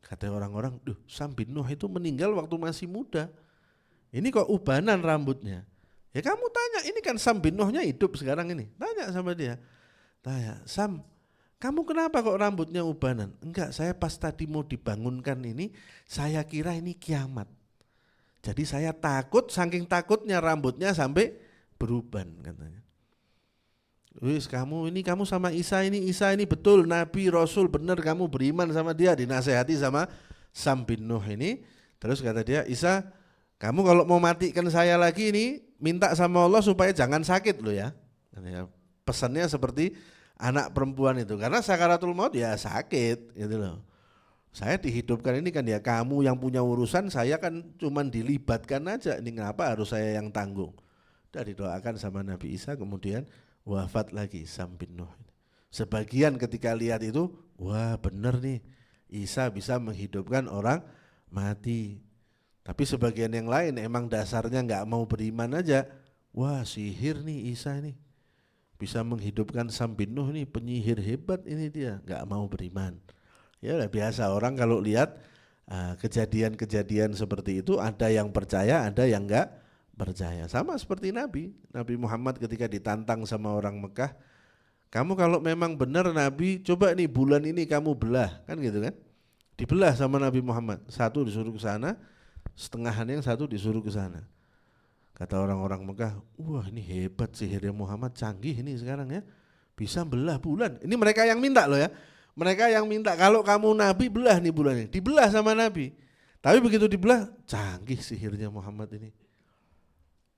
Kata orang-orang, "Duh, Sam bin Nuh itu meninggal waktu masih muda. Ini kok ubanan rambutnya?" Ya kamu tanya, ini kan Sam bin Nuhnya hidup sekarang ini. Tanya sama dia. Tanya, "Sam, kamu kenapa kok rambutnya ubanan?" "Enggak, saya pas tadi mau dibangunkan ini, saya kira ini kiamat. Jadi saya takut, saking takutnya rambutnya sampai beruban," katanya. "Wis kamu sama Isa ini betul Nabi Rasul benar, kamu beriman sama dia." Dinasehati sama Sam bin Nuh ini. Terus kata dia, "Isa, kamu kalau mau matikan saya lagi ini minta sama Allah supaya jangan sakit loh ya." Pesannya seperti anak perempuan itu, karena sakaratul maut ya sakit gitu loh. Saya dihidupkan ini kan ya kamu yang punya urusan, saya kan cuman dilibatkan aja, ini kenapa harus saya yang tanggung. Udah didoakan sama Nabi Isa, kemudian wafat lagi Sam bin Nuh. Sebagian ketika lihat itu, wah benar nih, Isa bisa menghidupkan orang mati. Tapi sebagian yang lain emang dasarnya nggak mau beriman aja. Wah, sihir nih Isa ini. Bisa menghidupkan Sambin Nuh nih, penyihir hebat ini dia. Nggak mau beriman. Ya udah biasa orang kalau lihat kejadian-kejadian seperti itu, ada yang percaya, ada yang nggak percaya. Sama seperti Nabi Muhammad ketika ditantang sama orang Mekah, kamu kalau memang benar Nabi, coba nih bulan ini kamu belah, kan gitu kan? Dibelah sama Nabi Muhammad, satu disuruh ke sana, setengahan yang satu disuruh ke sana. Kata orang-orang Mekah, wah ini hebat sihirnya Muhammad, canggih ini sekarang ya, bisa belah bulan. Ini mereka yang minta loh ya, mereka yang minta kalau kamu Nabi belah nih bulan ini, dibelah sama Nabi. Tapi begitu dibelah, canggih sihirnya Muhammad ini.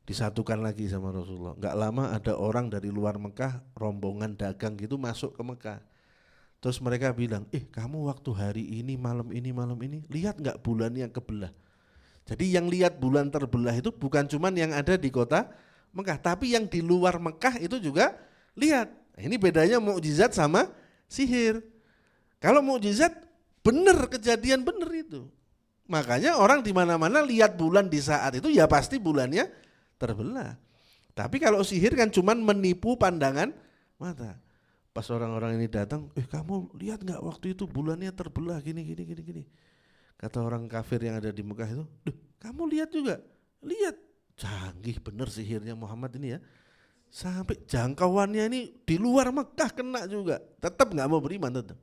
Disatukan lagi sama Rasulullah. Gak lama ada orang dari luar Mekah, rombongan dagang gitu masuk ke Mekah. Terus mereka bilang, kamu waktu hari ini, malam ini, lihat gak bulan yang kebelah? Jadi yang lihat bulan terbelah itu bukan cuman yang ada di kota Mekah, tapi yang di luar Mekah itu juga lihat. Ini bedanya mukjizat sama sihir. Kalau mukjizat bener, kejadian bener itu. Makanya orang di mana-mana lihat bulan di saat itu ya pasti bulannya terbelah. Tapi kalau sihir kan cuman menipu pandangan mata. Pas orang-orang ini datang, kamu lihat nggak waktu itu bulannya terbelah gini. Kata orang kafir yang ada di Mekah itu, kamu lihat juga? Lihat, canggih bener sihirnya Muhammad ini ya. Sampai jangkauannya ini di luar Mekah kena juga. Tetap nggak mau beriman tetap.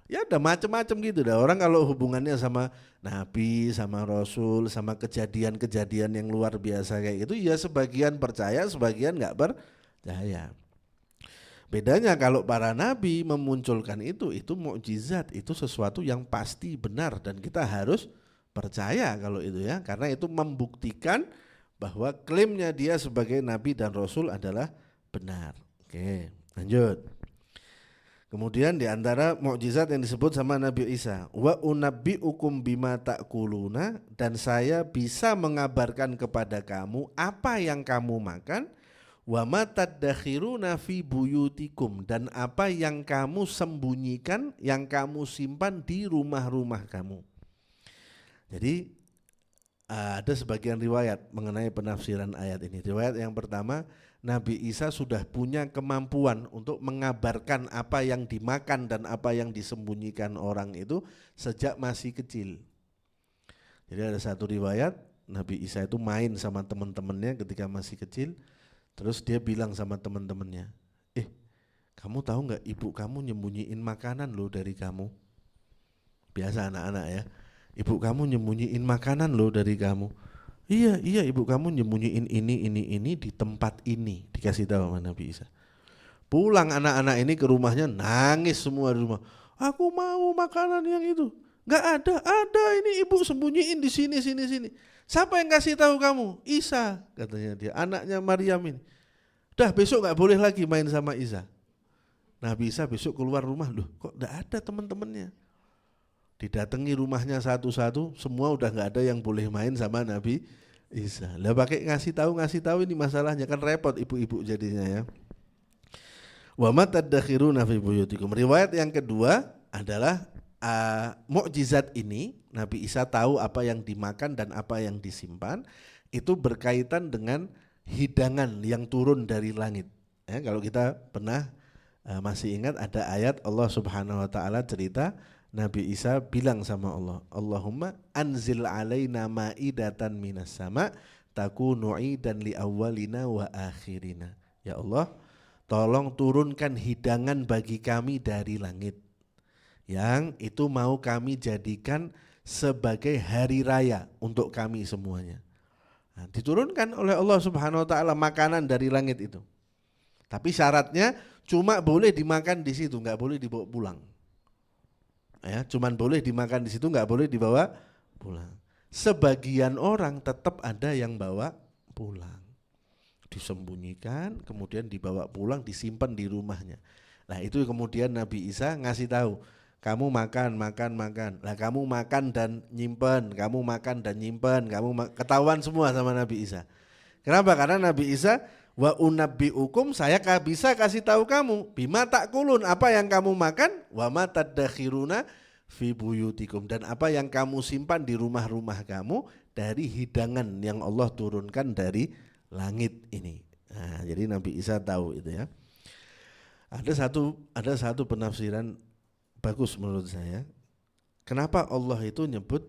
Ya ada macam-macam gitu dah. Orang kalau hubungannya sama Nabi, sama Rasul, sama kejadian-kejadian yang luar biasa kayak gitu, ya sebagian percaya, sebagian nggak percaya. Bedanya kalau para nabi memunculkan itu mukjizat, itu sesuatu yang pasti benar dan kita harus percaya kalau itu ya, karena itu membuktikan bahwa klaimnya dia sebagai nabi dan rasul adalah benar. Oke, lanjut. Kemudian di antara mukjizat yang disebut sama Nabi Isa, wa unabbiukum bima ta'kuluna, dan saya bisa mengabarkan kepada kamu apa yang kamu makan, wa ma tadakhiruna fi buyutikum, dan apa yang kamu sembunyikan, yang kamu simpan di rumah-rumah kamu. Jadi ada sebagian riwayat mengenai penafsiran ayat ini. Riwayat yang pertama, Nabi Isa sudah punya kemampuan untuk mengabarkan apa yang dimakan dan apa yang disembunyikan orang itu sejak masih kecil. Jadi ada satu riwayat, Nabi Isa itu main sama teman-temannya ketika masih kecil. Terus dia bilang sama teman-temannya, kamu tahu nggak ibu kamu nyembunyiin makanan loh dari kamu. Biasa anak-anak ya, ibu kamu nyembunyiin makanan loh dari kamu. Iya ibu kamu nyembunyiin ini di tempat ini, dikasih tahu sama Nabi Isa. Pulang anak-anak ini ke rumahnya nangis semua di rumah. Aku mau makanan yang itu. Nggak ada ini ibu sembunyiin di sini. Siapa yang kasih tahu kamu? Isa, katanya dia, anaknya Maryam ini. Dah besok nggak boleh lagi main sama Isa. Nabi Isa besok keluar rumah, loh kok nggak ada teman-temannya. Didatangi rumahnya satu-satu, semua udah nggak ada yang boleh main sama Nabi Isa. Lah pakai ngasih tahu ini masalahnya, kan repot ibu-ibu jadinya ya. Wa ma tadakhiruna fi buyutikum. Riwayat yang kedua adalah mukjizat ini, Nabi Isa tahu apa yang dimakan dan apa yang disimpan, itu berkaitan dengan hidangan yang turun dari langit. Ya, kalau kita pernah masih ingat ada ayat Allah Subhanahu wa taala cerita Nabi Isa bilang sama Allah, Allahumma anzil alaina ma'idatan minas sama takunu idan li awwalina wa akhirina. Ya Allah, tolong turunkan hidangan bagi kami dari langit, yang itu mau kami jadikan sebagai hari raya untuk kami semuanya. Nah, diturunkan oleh Allah Subhanahu wa taala makanan dari langit itu. Tapi syaratnya cuma boleh dimakan di situ, enggak boleh dibawa pulang. Ya, cuman boleh dimakan di situ, enggak boleh dibawa pulang. Sebagian orang tetap ada yang bawa pulang. Disembunyikan, kemudian dibawa pulang, disimpan di rumahnya. Nah, itu kemudian Nabi Isa ngasih tahu, kamu makan. Lah kamu makan dan nyimpen, ketahuan semua sama Nabi Isa. Kenapa? Karena Nabi Isa wa unabbiukum, saya bisa kasih tahu kamu bima ta'kulun, apa yang kamu makan, wa ma tadakhiruna fi buyutikum, dan apa yang kamu simpan di rumah-rumah kamu dari hidangan yang Allah turunkan dari langit ini. Nah, jadi Nabi Isa tahu itu ya. Ada satu penafsiran bagus menurut saya. Kenapa Allah itu nyebut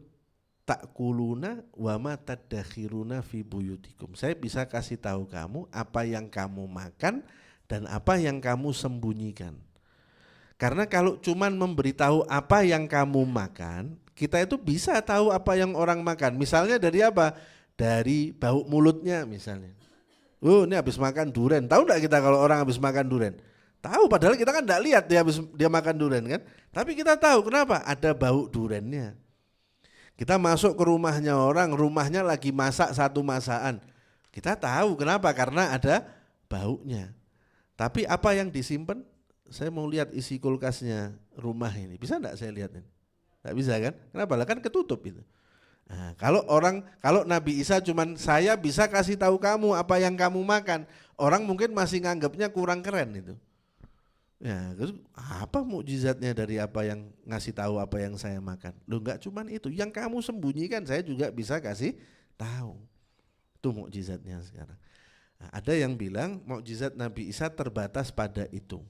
takuluna wa ma tadakhiruna fi buyutikum. Saya bisa kasih tahu kamu apa yang kamu makan dan apa yang kamu sembunyikan. Karena kalau cuman memberitahu apa yang kamu makan, kita itu bisa tahu apa yang orang makan. Misalnya dari apa? Dari bau mulutnya misalnya. Oh, ini habis makan durian. Tahu enggak kita kalau orang habis makan durian? Tahu, padahal kita kan enggak lihat dia makan durian kan. Tapi kita tahu kenapa? Ada bau duriannya. Kita masuk ke rumahnya orang, rumahnya lagi masak satu masakan. Kita tahu kenapa? Karena ada baunya. Tapi apa yang disimpan? Saya mau lihat isi kulkasnya rumah ini. Bisa enggak saya lihat ini? Enggak bisa kan? Kenapa? Lah kan ketutup itu. Nah, kalau Nabi Isa cuman saya bisa kasih tahu kamu apa yang kamu makan, orang mungkin masih nganggapnya kurang keren itu. Ya, terus apa mukjizatnya dari apa yang ngasih tahu apa yang saya makan? Loh, enggak cuman itu, yang kamu sembunyikan saya juga bisa kasih tahu. Itu mukjizatnya sekarang. Nah, ada yang bilang mukjizat Nabi Isa terbatas pada itu.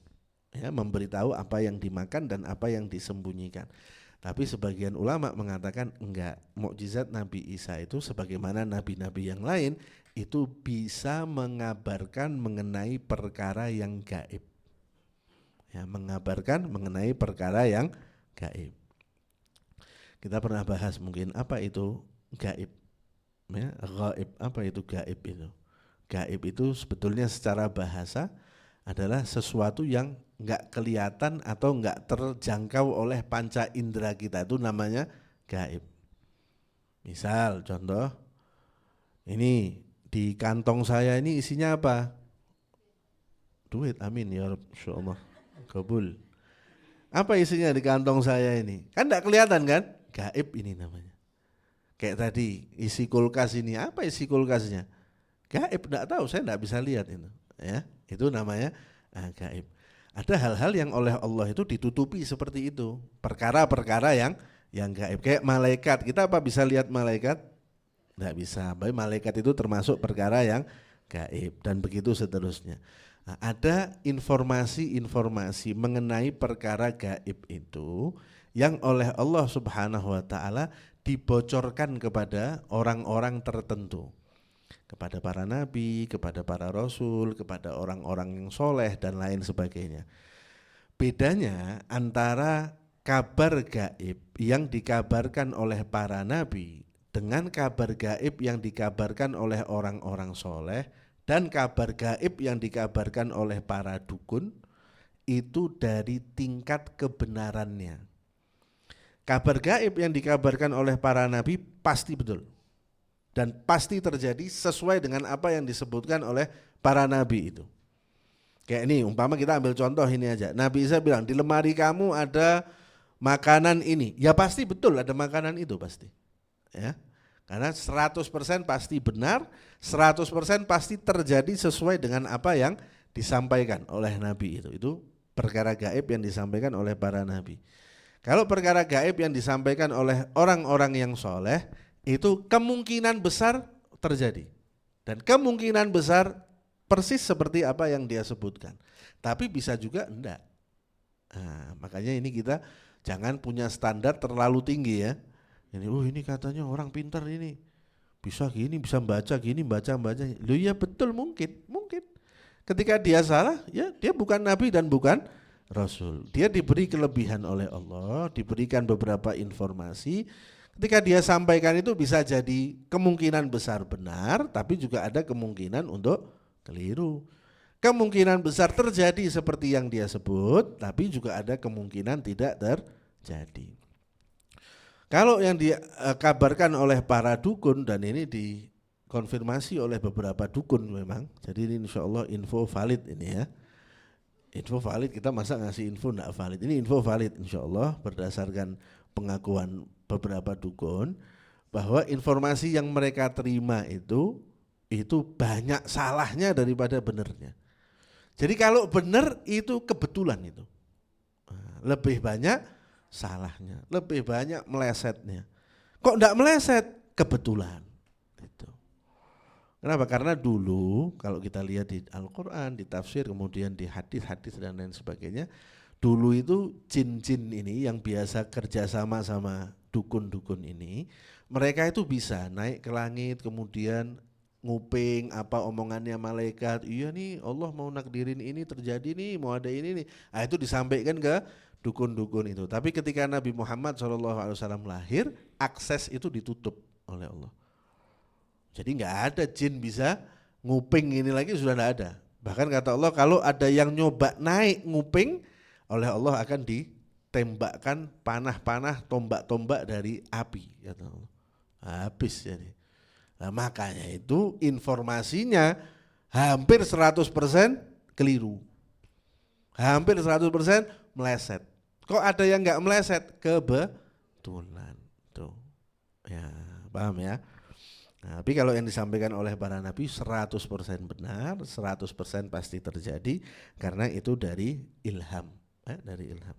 Ya, memberitahu apa yang dimakan dan apa yang disembunyikan. Tapi sebagian ulama mengatakan enggak, mukjizat Nabi Isa itu sebagaimana nabi-nabi yang lain itu bisa mengabarkan mengenai perkara yang gaib. Ya, mengabarkan mengenai perkara yang gaib. Kita pernah bahas mungkin apa itu gaib. Ya, gaib, apa itu gaib itu? Gaib itu sebetulnya secara bahasa adalah sesuatu yang enggak kelihatan atau enggak terjangkau oleh panca indera kita, itu namanya gaib. Misal contoh, ini di kantong saya ini isinya apa? Duit, amin ya Rabb, insyaallah kabul. Apa isinya di kantong saya ini? Kan enggak kelihatan kan? Gaib ini namanya. Kayak tadi isi kulkas ini, apa isi kulkasnya? Gaib, enggak tahu, saya enggak bisa lihat itu. Ya, itu namanya gaib. Ada hal-hal yang oleh Allah itu ditutupi seperti itu, perkara-perkara yang gaib. Kayak malaikat, kita apa bisa lihat malaikat? Enggak bisa. Baik, malaikat itu termasuk perkara yang gaib dan begitu seterusnya. Nah, ada informasi-informasi mengenai perkara gaib itu yang oleh Allah Subhanahu wa taala dibocorkan kepada orang-orang tertentu. Kepada para nabi, kepada para rasul, kepada orang-orang yang soleh dan lain sebagainya. Bedanya antara kabar gaib yang dikabarkan oleh para nabi dengan kabar gaib yang dikabarkan oleh orang-orang soleh dan kabar gaib yang dikabarkan oleh para dukun itu dari tingkat kebenarannya. Kabar gaib yang dikabarkan oleh para nabi pasti betul. Dan pasti terjadi sesuai dengan apa yang disebutkan oleh para nabi itu. Kayak ini, umpama kita ambil contoh ini aja. Nabi Isa bilang, di lemari kamu ada makanan ini. Ya pasti betul ada makanan itu pasti. Ya. Karena 100% pasti benar, 100% pasti terjadi sesuai dengan apa yang disampaikan oleh nabi itu. Itu perkara gaib yang disampaikan oleh para nabi. Kalau perkara gaib yang disampaikan oleh orang-orang yang soleh, itu kemungkinan besar terjadi dan kemungkinan besar persis seperti apa yang dia sebutkan, tapi bisa juga enggak. Nah, makanya ini kita jangan punya standar terlalu tinggi ya. Ini katanya orang pintar ini bisa gini, bisa baca gini, baca. Loh ya betul, mungkin ketika dia salah ya dia bukan nabi dan bukan rasul, dia diberi kelebihan oleh Allah, diberikan beberapa informasi. Ketika dia sampaikan itu bisa jadi kemungkinan besar benar, tapi juga ada kemungkinan untuk keliru. Kemungkinan besar terjadi seperti yang dia sebut, tapi juga ada kemungkinan tidak terjadi. Kalau yang dikabarkan oleh para dukun, dan ini dikonfirmasi oleh beberapa dukun memang, jadi ini insya Allah info valid ini ya. Info valid, kita masa ngasih info enggak valid? Ini info valid insya Allah berdasarkan pengakuan beberapa dukun bahwa informasi yang mereka terima itu banyak salahnya daripada benernya. Jadi kalau benar itu kebetulan itu. Lebih banyak salahnya, lebih banyak melesetnya. Kok enggak meleset? kebetulan. Itu. Kenapa? Karena dulu kalau kita lihat di Al-Quran, di tafsir, kemudian di hadis-hadis dan lain sebagainya, dulu itu jin-jin ini yang biasa kerjasama sama dukun-dukun ini, mereka itu bisa naik ke langit, kemudian nguping apa omongannya malaikat, iya nih Allah mau nakdirin ini terjadi nih, mau ada ini nih. Nah, itu disampaikan ke dukun-dukun itu. Tapi ketika Nabi Muhammad SAW lahir, akses itu ditutup oleh Allah. Jadi nggak ada jin bisa nguping ini lagi, sudah nggak ada. Bahkan kata Allah kalau ada yang nyoba naik nguping, oleh Allah akan ditembakkan panah-panah, tombak-tombak dari api, kata Allah. Habis jadi. Nah, makanya itu informasinya hampir 100% keliru. Hampir 100% meleset. Kok ada yang nggak meleset? Kebetulan. Tuh. Ya, paham ya? Nah, tapi kalau yang disampaikan oleh para nabi 100% benar, 100% pasti terjadi karena itu dari ilham, dari ilham.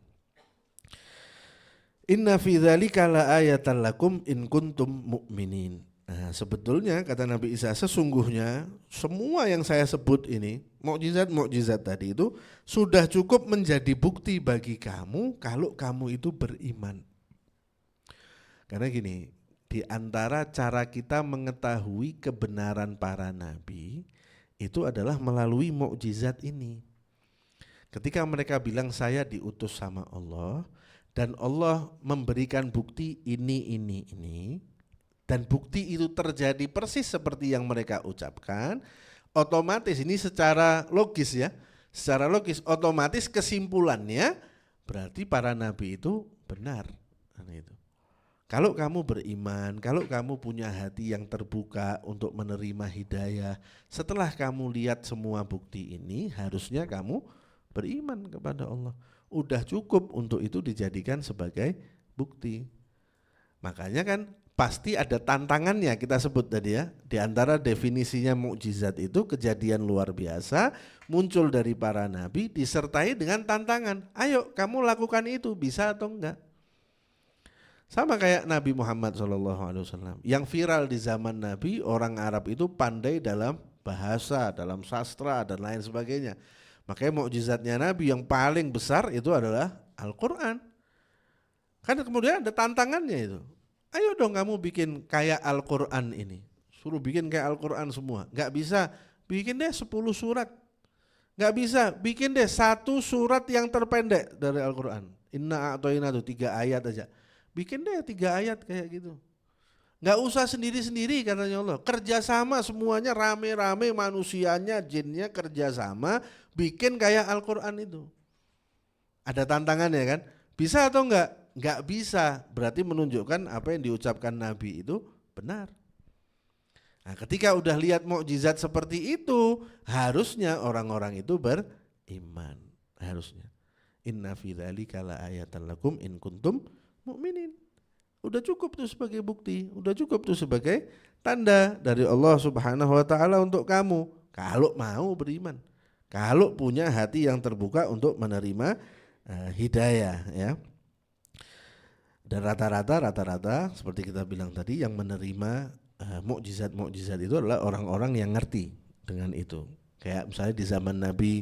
Inna fi dzalika laayatan lakum in kuntum mu'minin. Nah, sebetulnya kata Nabi Isa, sesungguhnya semua yang saya sebut ini, mukjizat-mukjizat tadi itu sudah cukup menjadi bukti bagi kamu kalau kamu itu beriman. Karena gini, di antara cara kita mengetahui kebenaran para nabi itu adalah melalui mukjizat ini. Ketika mereka bilang saya diutus sama Allah dan Allah memberikan bukti ini, dan bukti itu terjadi persis seperti yang mereka ucapkan, otomatis ini secara logis ya, secara logis otomatis kesimpulannya berarti para nabi itu benar. Itu. Kalau kamu beriman, kalau kamu punya hati yang terbuka untuk menerima hidayah, setelah kamu lihat semua bukti ini, harusnya kamu beriman kepada Allah. Udah cukup untuk itu dijadikan sebagai bukti. Makanya kan pasti ada tantangannya, kita sebut tadi ya. Di antara definisinya mukjizat itu kejadian luar biasa, muncul dari para nabi, disertai dengan tantangan. Ayo kamu lakukan itu, bisa atau enggak? Sama kayak Nabi Muhammad SAW yang viral di zaman Nabi, orang Arab itu pandai dalam bahasa, dalam sastra dan lain sebagainya. Makanya mukjizatnya Nabi yang paling besar itu adalah Al-Quran. Kan kemudian ada tantangannya itu. Ayo dong kamu bikin kayak Al-Quran ini. Suruh bikin kayak Al-Quran semua. Gak bisa, bikin deh 10 surat. Gak bisa, bikin deh 1 surat yang terpendek dari Al-Quran. Inna a'toina tuh 3 ayat aja. Bikin deh 3 ayat kayak gitu. Gak usah sendiri-sendiri katanya Allah. Kerjasama semuanya rame-rame, manusianya, jinnya kerjasama. Bikin kayak Al-Quran itu. Ada tantangannya kan. Bisa atau enggak? Enggak bisa. Berarti menunjukkan apa yang diucapkan Nabi itu benar. Nah, ketika udah lihat mukjizat seperti itu, harusnya orang-orang itu beriman. Harusnya. Inna fi dzalika laayatan lakum in kuntum mu'minin. Udah cukup tuh sebagai bukti, udah cukup tuh sebagai tanda dari Allah Subhanahu wa taala untuk kamu kalau mau beriman. Kalau punya hati yang terbuka untuk menerima hidayah ya. Dan rata-rata seperti kita bilang tadi yang menerima mukjizat-mukjizat itu adalah orang-orang yang ngerti dengan itu. Kayak misalnya di zaman Nabi,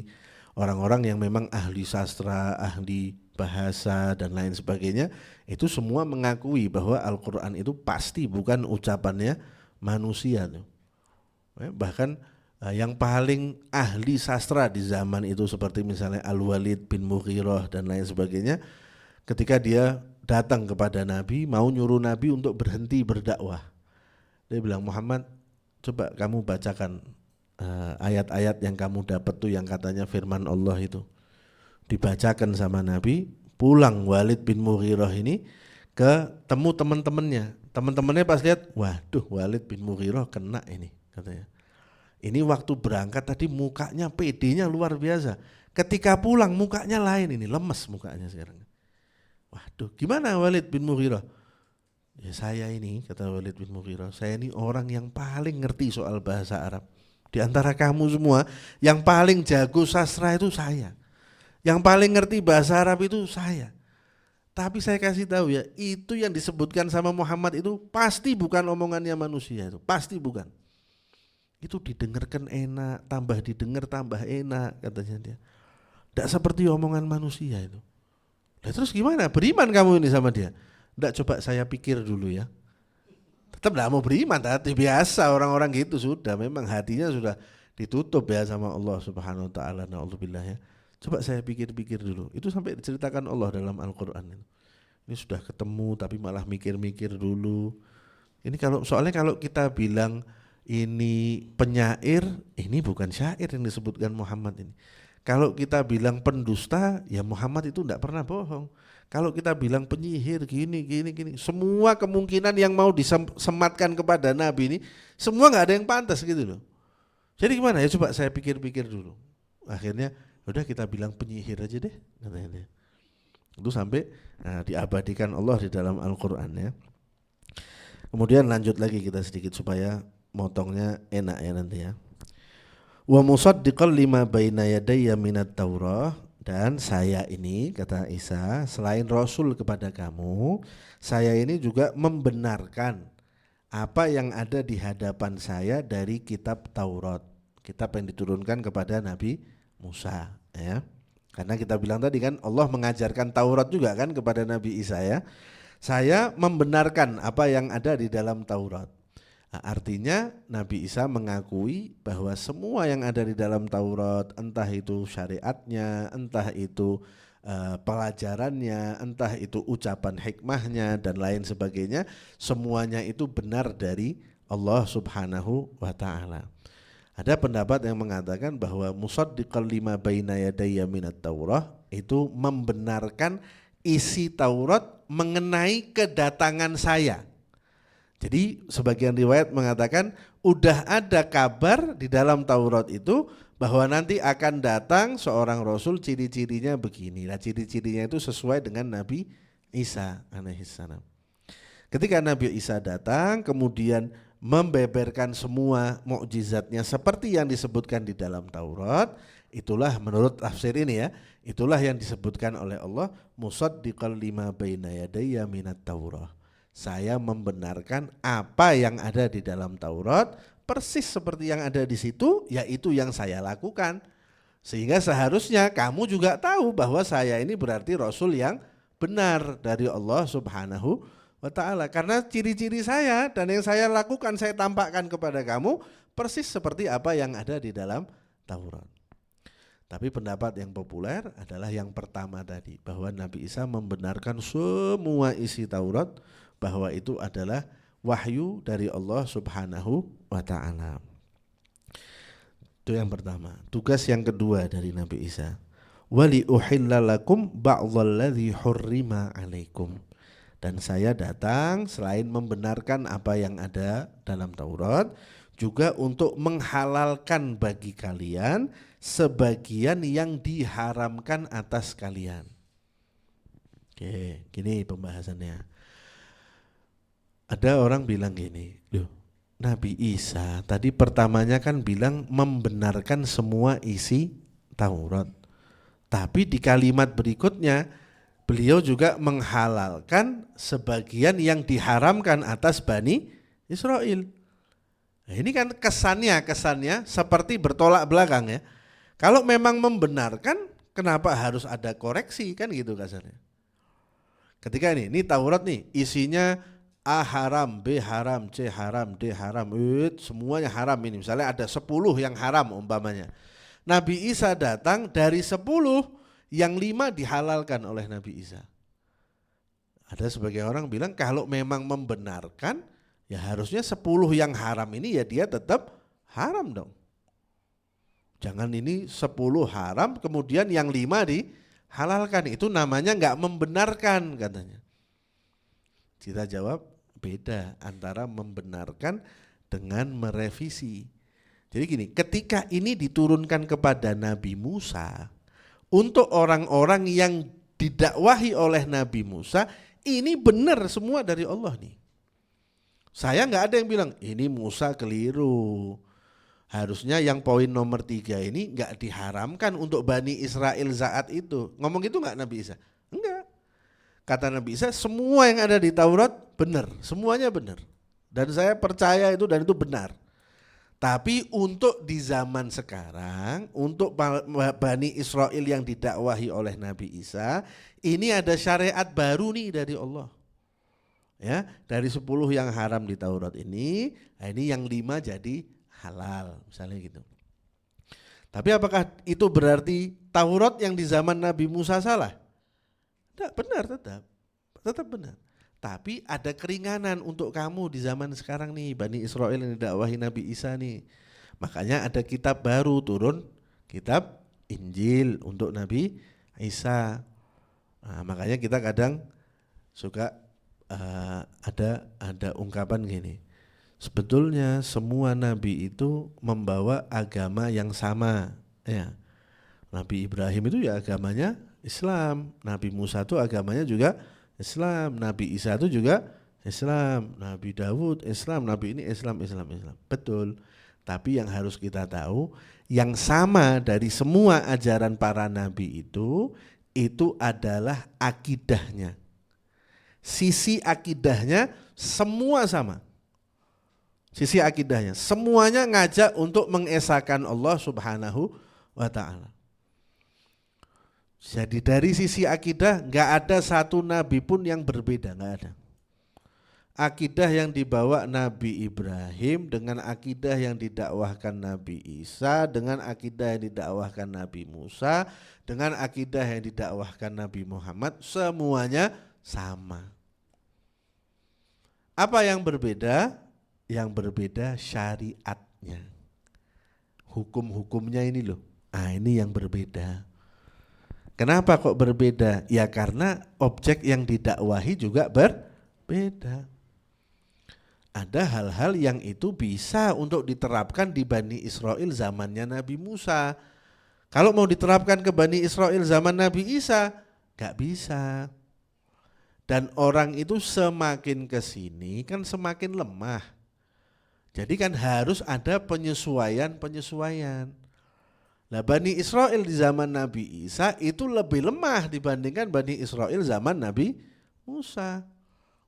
orang-orang yang memang ahli sastra, ahli bahasa dan lain sebagainya, itu semua mengakui bahwa Al-Quran itu pasti bukan ucapannya manusia tuh. Bahkan yang paling ahli sastra di zaman itu seperti misalnya Al-Walid bin Mughirah dan lain sebagainya, ketika dia datang kepada Nabi, mau nyuruh Nabi untuk berhenti berdakwah, dia bilang, Muhammad coba kamu bacakan ayat-ayat yang kamu dapat tuh yang katanya firman Allah itu. Dibacakan sama Nabi, pulang Walid bin Mughirah ini ketemu teman-temannya. Teman-temannya pas lihat, waduh Walid bin Mughirah kena ini katanya. Ini waktu berangkat tadi mukanya pedenya luar biasa. Ketika pulang mukanya lain ini, lemes mukanya sekarang. Waduh, gimana Walid bin Mughirah? Ya saya ini, kata Walid bin Mughirah, saya ini orang yang paling ngerti soal bahasa Arab. Di antara kamu semua, yang paling jago sastra itu saya. Yang paling ngerti bahasa Arab itu saya. Tapi saya kasih tahu ya, itu yang disebutkan sama Muhammad itu pasti bukan omongannya manusia itu, pasti bukan. Itu didengarkan enak, tambah didengar tambah enak katanya dia. Tidak seperti omongan manusia itu. Nah, terus gimana? Beriman kamu ini sama dia? Tidak, coba saya pikir dulu ya. Tetap tidak mau beriman, tapi biasa orang-orang gitu sudah, memang hatinya sudah ditutup ya sama Allah Subhanahu wa taala. Na'udzubillah ya. Coba saya pikir-pikir dulu. Itu sampai diceritakan Allah dalam Al-Qur'an itu. Ini sudah ketemu tapi malah mikir-mikir dulu. Ini soalnya kalau kita bilang ini penyair, ini bukan syair yang disebutkan Muhammad ini. Kalau kita bilang pendusta, ya Muhammad itu tidak pernah bohong. Kalau kita bilang penyihir gini, semua kemungkinan yang mau disematkan kepada Nabi ini, semua nggak ada yang pantas gitu loh. Jadi gimana ya, coba saya pikir-pikir dulu. Akhirnya udah kita bilang penyihir aja deh, katanya. Itu sampai diabadikan Allah di dalam Al-Qur'an ya. Kemudian lanjut lagi kita sedikit supaya motongnya enak ya nanti ya. Wa musaddiqan lima baina yadayya minat Taurah, dan saya ini kata Isa selain rasul kepada kamu, saya ini juga membenarkan apa yang ada di hadapan saya dari kitab Taurat, kitab yang diturunkan kepada Nabi Musa ya. Karena kita bilang tadi kan Allah mengajarkan Taurat juga kan kepada Nabi Isa ya. Saya membenarkan apa yang ada di dalam Taurat. Nah, artinya Nabi Isa mengakui bahwa semua yang ada di dalam Taurat, entah itu syariatnya, entah itu pelajarannya, entah itu ucapan hikmahnya dan lain sebagainya, semuanya itu benar dari Allah Subhanahu wa taala. Ada pendapat yang mengatakan bahwa musaddiqal lima baina yadayya minat Taurah itu membenarkan isi Taurat mengenai kedatangan saya. Jadi sebagian riwayat mengatakan udah ada kabar di dalam Taurat itu bahwa nanti akan datang seorang rasul, ciri-cirinya begini. Nah, ciri-cirinya itu sesuai dengan Nabi Isa alaihissalam. Ketika Nabi Isa datang kemudian membeberkan semua mukjizatnya seperti yang disebutkan di dalam Taurat, itulah menurut tafsir ini ya, itulah yang disebutkan oleh Allah musaddiqal lima baina yadayya minat Taurah. Saya membenarkan apa yang ada di dalam Taurat persis seperti yang ada di situ, yaitu yang saya lakukan. Sehingga seharusnya kamu juga tahu bahwa saya ini berarti rasul yang benar dari Allah Subhanahu wa ta'ala, karena ciri-ciri saya dan yang saya lakukan saya tampakkan kepada kamu persis seperti apa yang ada di dalam Taurat. Tapi pendapat yang populer adalah yang pertama tadi, bahwa Nabi Isa membenarkan semua isi Taurat, bahwa itu adalah wahyu dari Allah Subhanahu wa ta'ala. Itu yang pertama. Tugas yang kedua dari Nabi Isa, wali uhilla lakum ba'dhalladzi hurrima alaikum. Dan saya datang selain membenarkan apa yang ada dalam Taurat, juga untuk menghalalkan bagi kalian sebagian yang diharamkan atas kalian. Oke, gini pembahasannya. Ada orang bilang gini, loh, Nabi Isa tadi pertamanya kan bilang membenarkan semua isi Taurat. Tapi di kalimat berikutnya beliau juga menghalalkan sebagian yang diharamkan atas Bani Israel. Nah, ini kan kesannya seperti bertolak belakang ya. Kalau memang membenarkan, kenapa harus ada koreksi kan gitu kasarnya. Ketika ini Taurat nih isinya A haram, B haram, C haram, D haram, semuanya haram ini. Misalnya ada 10 yang haram umpamanya. Nabi Isa datang dari 10, yang 5 dihalalkan oleh Nabi Isa. Ada sebagian orang bilang kalau memang membenarkan, ya harusnya 10 yang haram ini ya dia tetap haram dong. Jangan ini 10 haram kemudian yang 5 dihalalkan, itu namanya enggak membenarkan katanya. Kita jawab beda antara membenarkan dengan merevisi. Jadi gini, ketika ini diturunkan kepada Nabi Musa, untuk orang-orang yang didakwahi oleh Nabi Musa, ini benar semua dari Allah nih. Saya enggak ada yang bilang ini Musa keliru. Harusnya yang poin nomor 3 ini enggak diharamkan untuk Bani Israel saat itu. Ngomong gitu enggak Nabi Isa? Enggak. kata Nabi Isa, semua yang ada di Taurat benar, semuanya benar. Dan saya percaya itu dan itu benar. Tapi untuk di zaman sekarang, untuk Bani Israel yang didakwahi oleh Nabi Isa, ini ada syariat baru nih dari Allah. Ya, dari 10 yang haram di Taurat ini yang 5 jadi halal, misalnya gitu. Tapi apakah itu berarti Taurat yang di zaman Nabi Musa salah? Tidak, benar tetap benar. Tapi ada keringanan untuk kamu di zaman sekarang nih, Bani Israel yang didakwahi Nabi Isa nih. Makanya ada kitab baru turun, kitab Injil untuk Nabi Isa. Nah, makanya kita kadang suka ada ungkapan gini. Sebetulnya semua nabi itu membawa agama yang sama, ya. Nabi Ibrahim itu ya agamanya Islam, Nabi Musa itu agamanya juga Islam, Nabi Isa itu juga Islam, Nabi Dawud Islam, Nabi ini Islam. Betul. Tapi yang harus kita tahu, yang sama dari semua ajaran para nabi itu adalah akidahnya. Sisi akidahnya semua sama. Sisi akidahnya semuanya ngajak untuk mengesahkan Allah Subhanahu wa ta'ala. Jadi dari sisi akidah nggak ada satu nabi pun yang berbeda, nggak ada. Akidah yang dibawa Nabi Ibrahim dengan akidah yang didakwahkan Nabi Isa, dengan akidah yang didakwahkan Nabi Musa, dengan akidah yang didakwahkan Nabi Muhammad, semuanya sama. Apa yang berbeda? Yang berbeda syariatnya, hukum-hukumnya ini loh. Ini yang berbeda. Kenapa kok berbeda? Ya karena objek yang didakwahi juga berbeda. Ada hal-hal yang itu bisa untuk diterapkan di Bani Israel zamannya Nabi Musa. Kalau mau diterapkan ke Bani Israel zaman Nabi Isa, gak bisa. Dan orang itu semakin kesini kan semakin lemah. Jadi kan harus ada penyesuaian. Nah, Bani Israel di zaman Nabi Isa itu lebih lemah dibandingkan Bani Israel zaman Nabi Musa.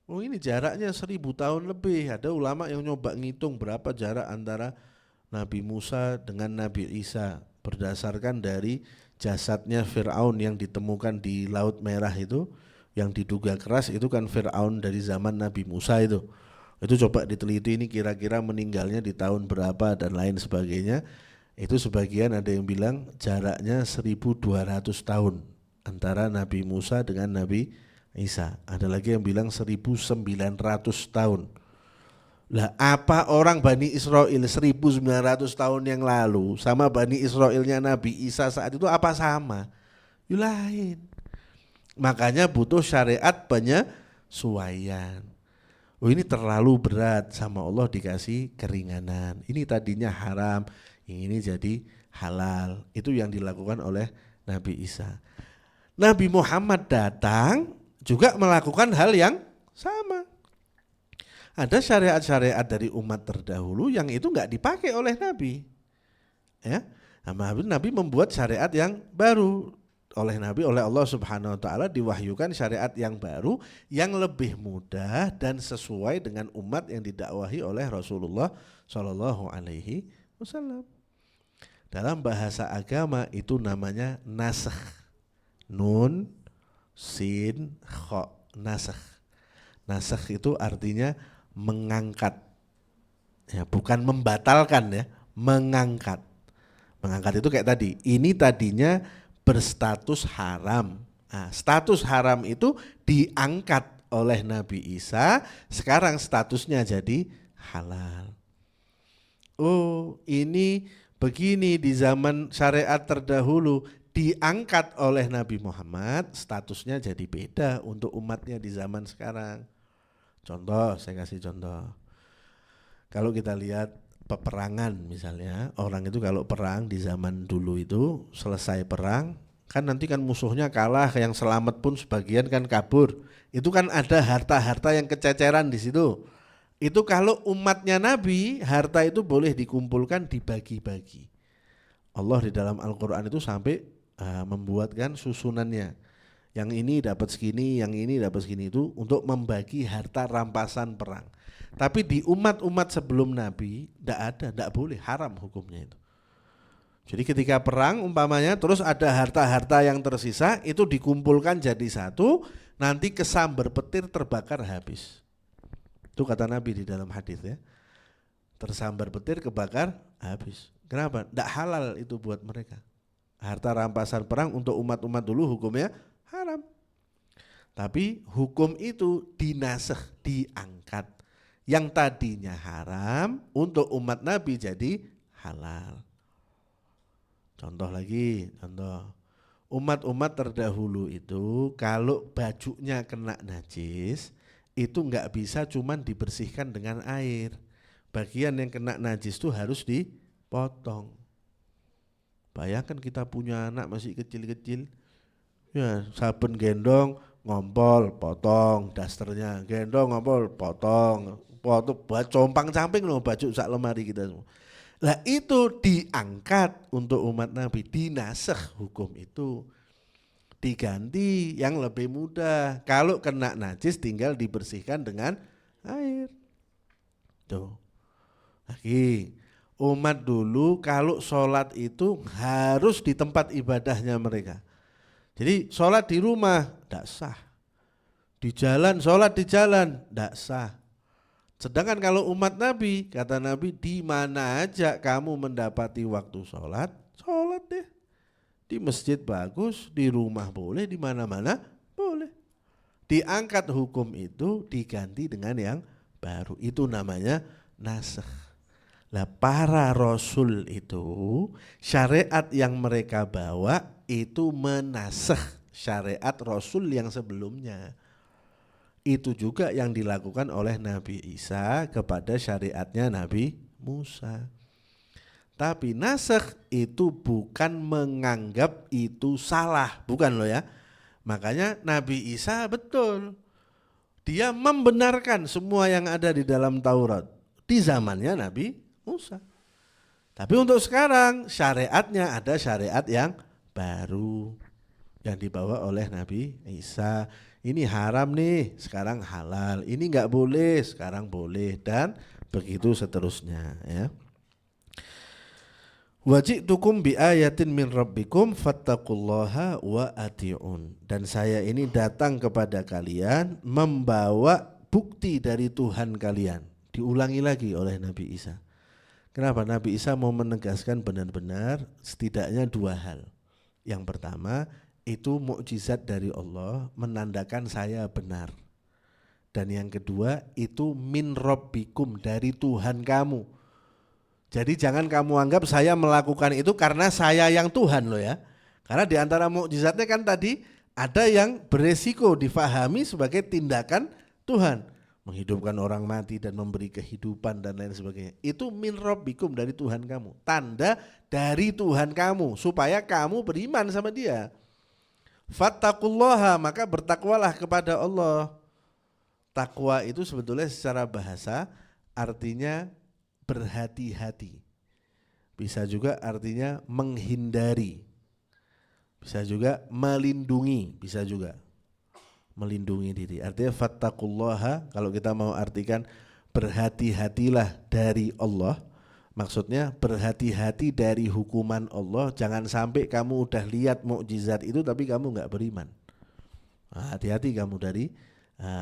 Ini jaraknya 1000 tahun lebih. Ada ulama yang nyoba ngitung berapa jarak antara Nabi Musa dengan Nabi Isa berdasarkan dari jasadnya Fir'aun yang ditemukan di Laut Merah itu, yang diduga keras itu kan Fir'aun dari zaman Nabi Musa itu. Itu coba diteliti ini kira-kira meninggalnya di tahun berapa dan lain sebagainya. Itu sebagian ada yang bilang jaraknya 1200 tahun antara Nabi Musa dengan Nabi Isa. Ada lagi yang bilang 1900 tahun. Lah apa orang Bani Israel 1900 tahun yang lalu sama Bani Israelnya Nabi Isa saat itu apa sama? Lain. Makanya butuh syariat penyesuaian. Ini terlalu berat, sama Allah dikasih keringanan. Ini tadinya haram, ini jadi halal. Itu yang dilakukan oleh Nabi Isa. Nabi Muhammad datang juga melakukan hal yang sama. Ada syariat-syariat dari umat terdahulu yang itu enggak dipakai oleh Nabi. Ya, Nabi membuat syariat yang baru. Oleh Allah Subhanahu wa ta'ala diwahyukan syariat yang baru yang lebih mudah dan sesuai dengan umat yang didakwahi oleh Rasulullah Shallallahu alaihi wasallam. Dalam bahasa agama itu namanya nasakh. Nun, sin, kha, nasakh. Nasakh itu artinya mengangkat. Ya, bukan membatalkan ya, mengangkat. Mengangkat itu kayak tadi. Ini tadinya berstatus haram. Nah, status haram itu diangkat oleh Nabi Isa, sekarang statusnya jadi halal. Ini begini di zaman syariat terdahulu diangkat oleh Nabi Muhammad, statusnya jadi beda untuk umatnya di zaman sekarang. Contoh, saya kasih contoh. Kalau kita lihat peperangan misalnya, orang itu kalau perang di zaman dulu itu selesai perang, kan nanti kan musuhnya kalah, yang selamat pun sebagian kan kabur. Itu kan ada harta-harta yang kececeran di situ. Itu kalau umatnya Nabi, harta itu boleh dikumpulkan, dibagi-bagi. Allah di dalam Al-Quran itu sampai membuatkan susunannya. Yang ini dapat segini, yang ini dapat segini, itu untuk membagi harta rampasan perang. Tapi di umat-umat sebelum Nabi tidak boleh, haram hukumnya itu. Jadi ketika perang umpamanya terus ada harta-harta yang tersisa itu dikumpulkan jadi satu, nanti kesambar petir terbakar habis. Itu kata Nabi di dalam hadis ya. Tersambar petir kebakar habis. Kenapa? Tidak halal itu buat mereka. Harta rampasan perang untuk umat-umat dulu hukumnya haram. Tapi hukum itu dinasakh, diangkat. Yang tadinya haram untuk umat Nabi jadi halal. Contoh lagi, umat-umat terdahulu itu kalau bajunya kena najis itu nggak bisa cuman dibersihkan dengan air. Bagian yang kena najis itu harus dipotong. Bayangkan kita punya anak masih kecil-kecil, ya saben gendong ngompol potong dasternya, gendong ngompol potong compang-camping loh baju sak lemari kita semua. Lah itu diangkat untuk umat Nabi, dinasakh hukum itu. Diganti yang lebih mudah. Kalau kena najis tinggal dibersihkan dengan air. Tuh. Lagi, umat dulu kalau sholat itu harus di tempat ibadahnya mereka. Jadi sholat di rumah tidak sah. Di jalan, sholat di jalan tidak sah. Sedangkan kalau umat Nabi, kata Nabi, di mana aja kamu mendapati waktu sholat, sholat deh. Di masjid bagus, di rumah boleh, di mana-mana boleh. Diangkat hukum itu diganti dengan yang baru. Itu namanya nasakh. Lah para rasul itu syariat yang mereka bawa itu menasakh syariat rasul yang sebelumnya. Itu juga yang dilakukan oleh Nabi Isa kepada syariatnya Nabi Musa. Tapi nasakh itu bukan menganggap itu salah, bukan loh ya. Makanya Nabi Isa betul, dia membenarkan semua yang ada di dalam Taurat di zamannya Nabi Musa. Tapi untuk sekarang syariatnya ada syariat yang baru yang dibawa oleh Nabi Isa. Ini haram nih, sekarang halal. Ini enggak boleh, sekarang boleh, dan begitu seterusnya ya. Waji'tukum bi ayatin min rabbikum fattaqullaha wa ati'un. Dan saya ini datang kepada kalian membawa bukti dari Tuhan kalian. Diulangi lagi oleh Nabi Isa. Kenapa? Nabi Isa mau menegaskan benar-benar setidaknya dua hal. Yang pertama, itu mukjizat dari Allah menandakan saya benar. Dan yang kedua itu min rabbikum, dari Tuhan kamu. Jadi jangan kamu anggap saya melakukan itu karena saya yang Tuhan loh ya. Karena di antara mukjizatnya kan tadi ada yang beresiko difahami sebagai tindakan Tuhan. Menghidupkan orang mati dan memberi kehidupan dan lain sebagainya. Itu min rabbikum, dari Tuhan kamu. Tanda dari Tuhan kamu supaya kamu beriman sama dia. Fattaqullaha, maka bertakwalah kepada Allah. Takwa itu sebetulnya secara bahasa artinya berhati-hati. Bisa juga artinya menghindari. Bisa juga melindungi, bisa juga melindungi diri. Artinya fattaqullaha kalau kita mau artikan berhati-hatilah dari Allah. Maksudnya berhati-hati dari hukuman Allah. Jangan sampai kamu udah lihat mukjizat itu tapi kamu gak beriman. Hati-hati kamu dari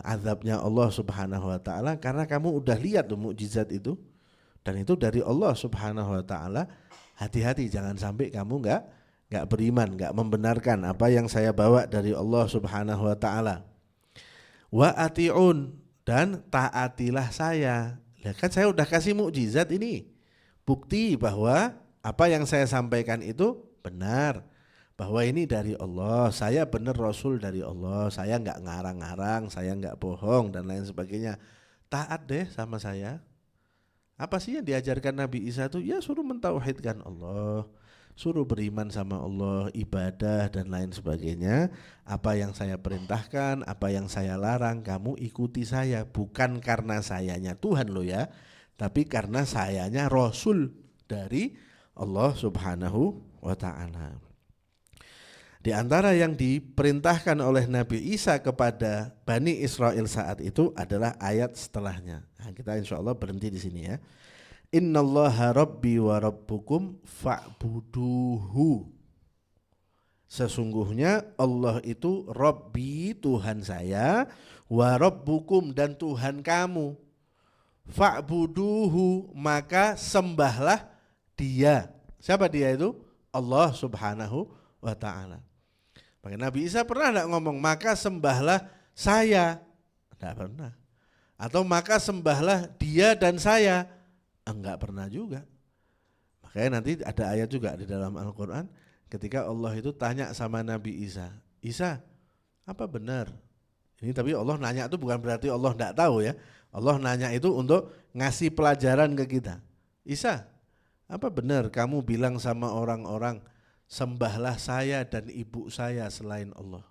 azabnya Allah subhanahu wa ta'ala. Karena kamu udah lihat tuh mukjizat itu. Dan itu dari Allah subhanahu wa ta'ala. Hati-hati jangan sampai kamu gak beriman, gak membenarkan apa yang saya bawa dari Allah subhanahu wa ta'ala. Wa ati'un, dan taatilah saya. Lihat kan saya udah kasih mukjizat ini. Bukti bahwa apa yang saya sampaikan itu benar, bahwa ini dari Allah, saya benar Rasul dari Allah, saya enggak ngarang-ngarang, saya enggak bohong dan lain sebagainya. Taat deh sama saya. Apa sih yang diajarkan Nabi Isa itu? Ya suruh mentauhidkan Allah, suruh beriman sama Allah, ibadah dan lain sebagainya. Apa yang saya perintahkan, apa yang saya larang, kamu ikuti saya. Bukan karena sayanya Tuhan loh ya, tapi karena sayanya Rasul dari Allah subhanahu wa ta'ala. Di antara yang diperintahkan oleh Nabi Isa kepada Bani Israel saat itu adalah ayat setelahnya. Nah, kita insya Allah berhenti di sini ya. Innallaha rabbi wa rabbukum fa'buduhu. Sesungguhnya Allah itu Rabbi, Tuhan saya, wa rabbukum, dan Tuhan kamu. Fa'buduhu, maka sembahlah Dia. Siapa Dia itu? Allah Subhanahu wa ta'ala. Maka Nabi Isa pernah enggak ngomong maka sembahlah saya? Enggak pernah. Atau maka sembahlah Dia dan saya? Enggak pernah juga. Makanya nanti ada ayat juga di dalam Al-Quran ketika Allah itu tanya sama Nabi Isa, Isa, apa benar? Ini tapi Allah nanya itu bukan berarti Allah enggak tahu ya. Allah nanya itu untuk ngasih pelajaran ke kita. Isa, apa benar kamu bilang sama orang-orang sembahlah saya dan ibu saya selain Allah?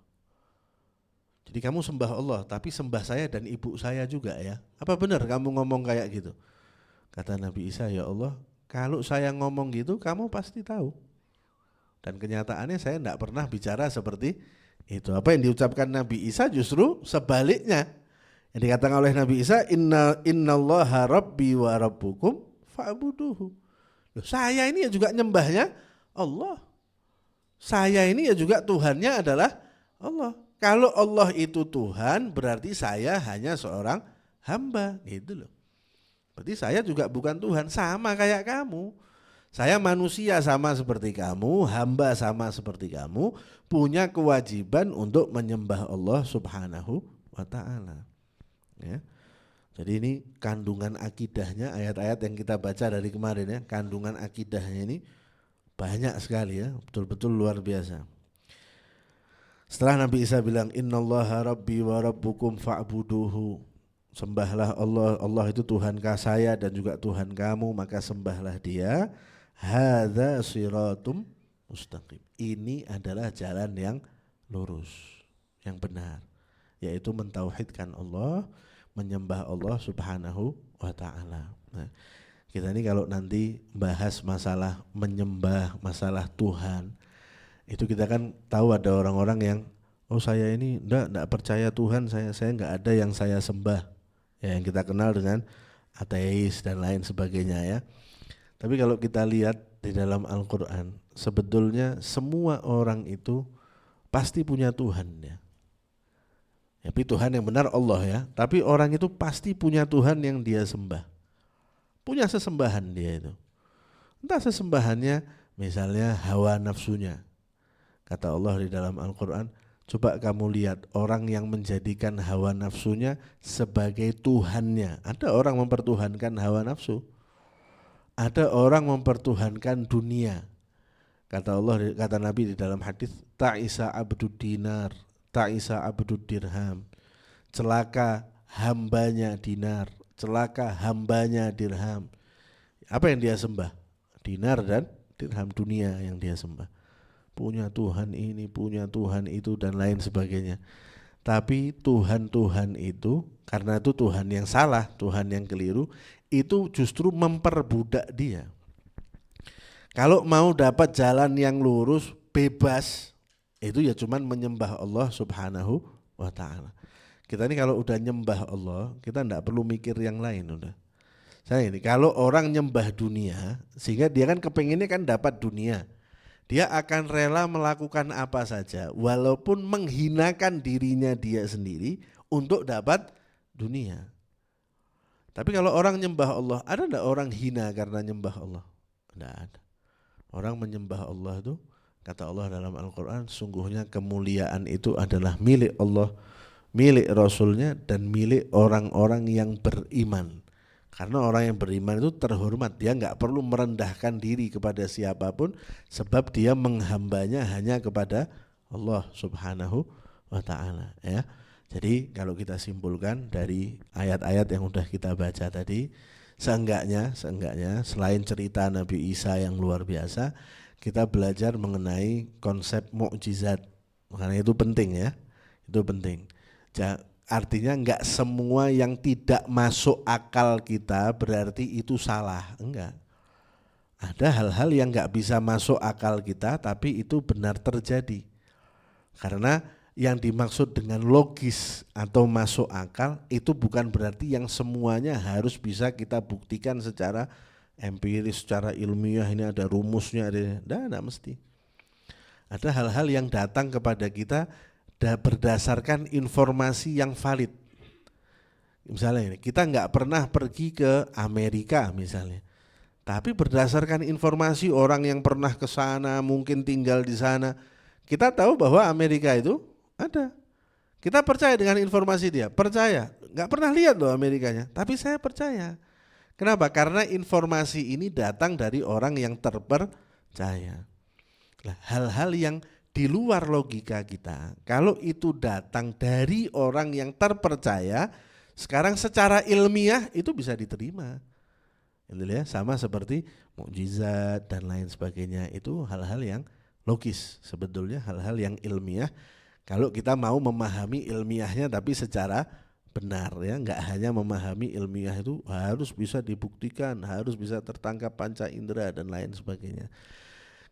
Jadi kamu sembah Allah tapi sembah saya dan ibu saya juga ya. Apa benar kamu ngomong kayak gitu? Kata Nabi Isa, ya Allah, kalau saya ngomong gitu kamu pasti tahu. Dan kenyataannya saya tidak pernah bicara seperti itu. Apa yang diucapkan Nabi Isa justru sebaliknya. Yang dikatakan oleh Nabi Isa, innallaha rabbi wa rabbukum fa'buduhu. Loh, saya ini ya juga nyembahnya Allah. Saya ini ya juga Tuhannya adalah Allah. Kalau Allah itu Tuhan, berarti saya hanya seorang hamba, gitu loh. Berarti saya juga bukan Tuhan, sama kayak kamu. Saya manusia sama seperti kamu, hamba sama seperti kamu, punya kewajiban untuk menyembah Allah Subhanahu wa ta'ala. Ya. Jadi ini kandungan akidahnya, ayat-ayat yang kita baca dari kemarin ya, kandungan akidahnya ini banyak sekali ya, betul-betul luar biasa. Setelah Nabi Isa bilang innallaha rabbi wa rabbukum fa'buduhu, sembahlah Allah, Allah itu Tuhankah saya dan juga Tuhan kamu, maka sembahlah Dia. Hadza siratum mustaqim. Ini adalah jalan yang lurus, yang benar, yaitu mentauhidkan Allah, menyembah Allah Subhanahu wa ta'ala. Nah, kita ini kalau nanti bahas masalah menyembah, masalah Tuhan, itu kita kan tahu ada orang-orang yang saya ini enggak percaya Tuhan, saya enggak ada yang saya sembah. Ya, yang kita kenal dengan ateis dan lain sebagainya ya. Tapi kalau kita lihat di dalam Al-Quran, sebetulnya semua orang itu pasti punya Tuhan ya. Tapi Tuhan yang benar Allah ya. Tapi orang itu pasti punya Tuhan yang dia sembah. Punya sesembahan dia itu. Entah sesembahannya misalnya hawa nafsunya. Kata Allah di dalam Al-Quran, coba kamu lihat orang yang menjadikan hawa nafsunya sebagai Tuhannya. Ada orang mempertuhankan hawa nafsu. Ada orang mempertuhankan dunia. Kata Allah, kata Nabi di dalam hadis, ta'isa abdud dinar, ta'isa abdud dirham. Celaka hambanya dinar, celaka hambanya dirham. Apa yang dia sembah? Dinar dan dirham, dunia yang dia sembah. Punya Tuhan ini, punya Tuhan itu dan lain sebagainya. Tapi Tuhan-Tuhan itu, karena itu Tuhan yang salah, Tuhan yang keliru, itu justru memperbudak dia. Kalau mau dapat jalan yang lurus, bebas, itu ya cuman menyembah Allah Subhanahu wa ta'ala. Kita ini kalau udah nyembah Allah, kita enggak perlu mikir yang lain udah. Saya ini kalau orang nyembah dunia, sehingga dia kan kepenginnya kan dapat dunia. Dia akan rela melakukan apa saja walaupun menghinakan dirinya dia sendiri untuk dapat dunia. Tapi kalau orang nyembah Allah, ada enggak orang hina karena nyembah Allah? Enggak ada. Orang menyembah Allah itu, kata Allah dalam Al-Quran, sungguhnya kemuliaan itu adalah milik Allah, milik Rasulnya, dan milik orang-orang yang beriman. Karena orang yang beriman itu terhormat, dia enggak perlu merendahkan diri kepada siapapun, sebab dia menghambanya hanya kepada Allah Subhanahu wa ta'ala ya. Jadi kalau kita simpulkan dari ayat-ayat yang sudah kita baca tadi, seenggaknya selain cerita Nabi Isa yang luar biasa, kita belajar mengenai konsep mukjizat. Makanya itu penting ya, itu penting. Artinya enggak semua yang tidak masuk akal kita berarti itu salah, enggak. Ada hal-hal yang enggak bisa masuk akal kita tapi itu benar terjadi. Karena yang dimaksud dengan logis atau masuk akal itu bukan berarti yang semuanya harus bisa kita buktikan secara empiris, secara ilmiah, ini ada rumusnya, tidak mesti. Ada hal-hal yang datang kepada kita berdasarkan informasi yang valid. Misalnya ini, kita nggak pernah pergi ke Amerika misalnya, tapi berdasarkan informasi orang yang pernah ke sana, mungkin tinggal di sana, kita tahu bahwa Amerika itu ada. Kita percaya dengan informasi dia, percaya. Nggak pernah lihat loh Amerikanya, tapi saya percaya. Kenapa? Karena informasi ini datang dari orang yang terpercaya. Nah, hal-hal yang di luar logika kita, kalau itu datang dari orang yang terpercaya, sekarang secara ilmiah itu bisa diterima. Sama seperti mukjizat dan lain sebagainya, itu hal-hal yang logis sebetulnya, hal-hal yang ilmiah. Kalau kita mau memahami ilmiahnya tapi secara benar ya, enggak hanya memahami ilmiah itu harus bisa dibuktikan, harus bisa tertangkap panca indera dan lain sebagainya.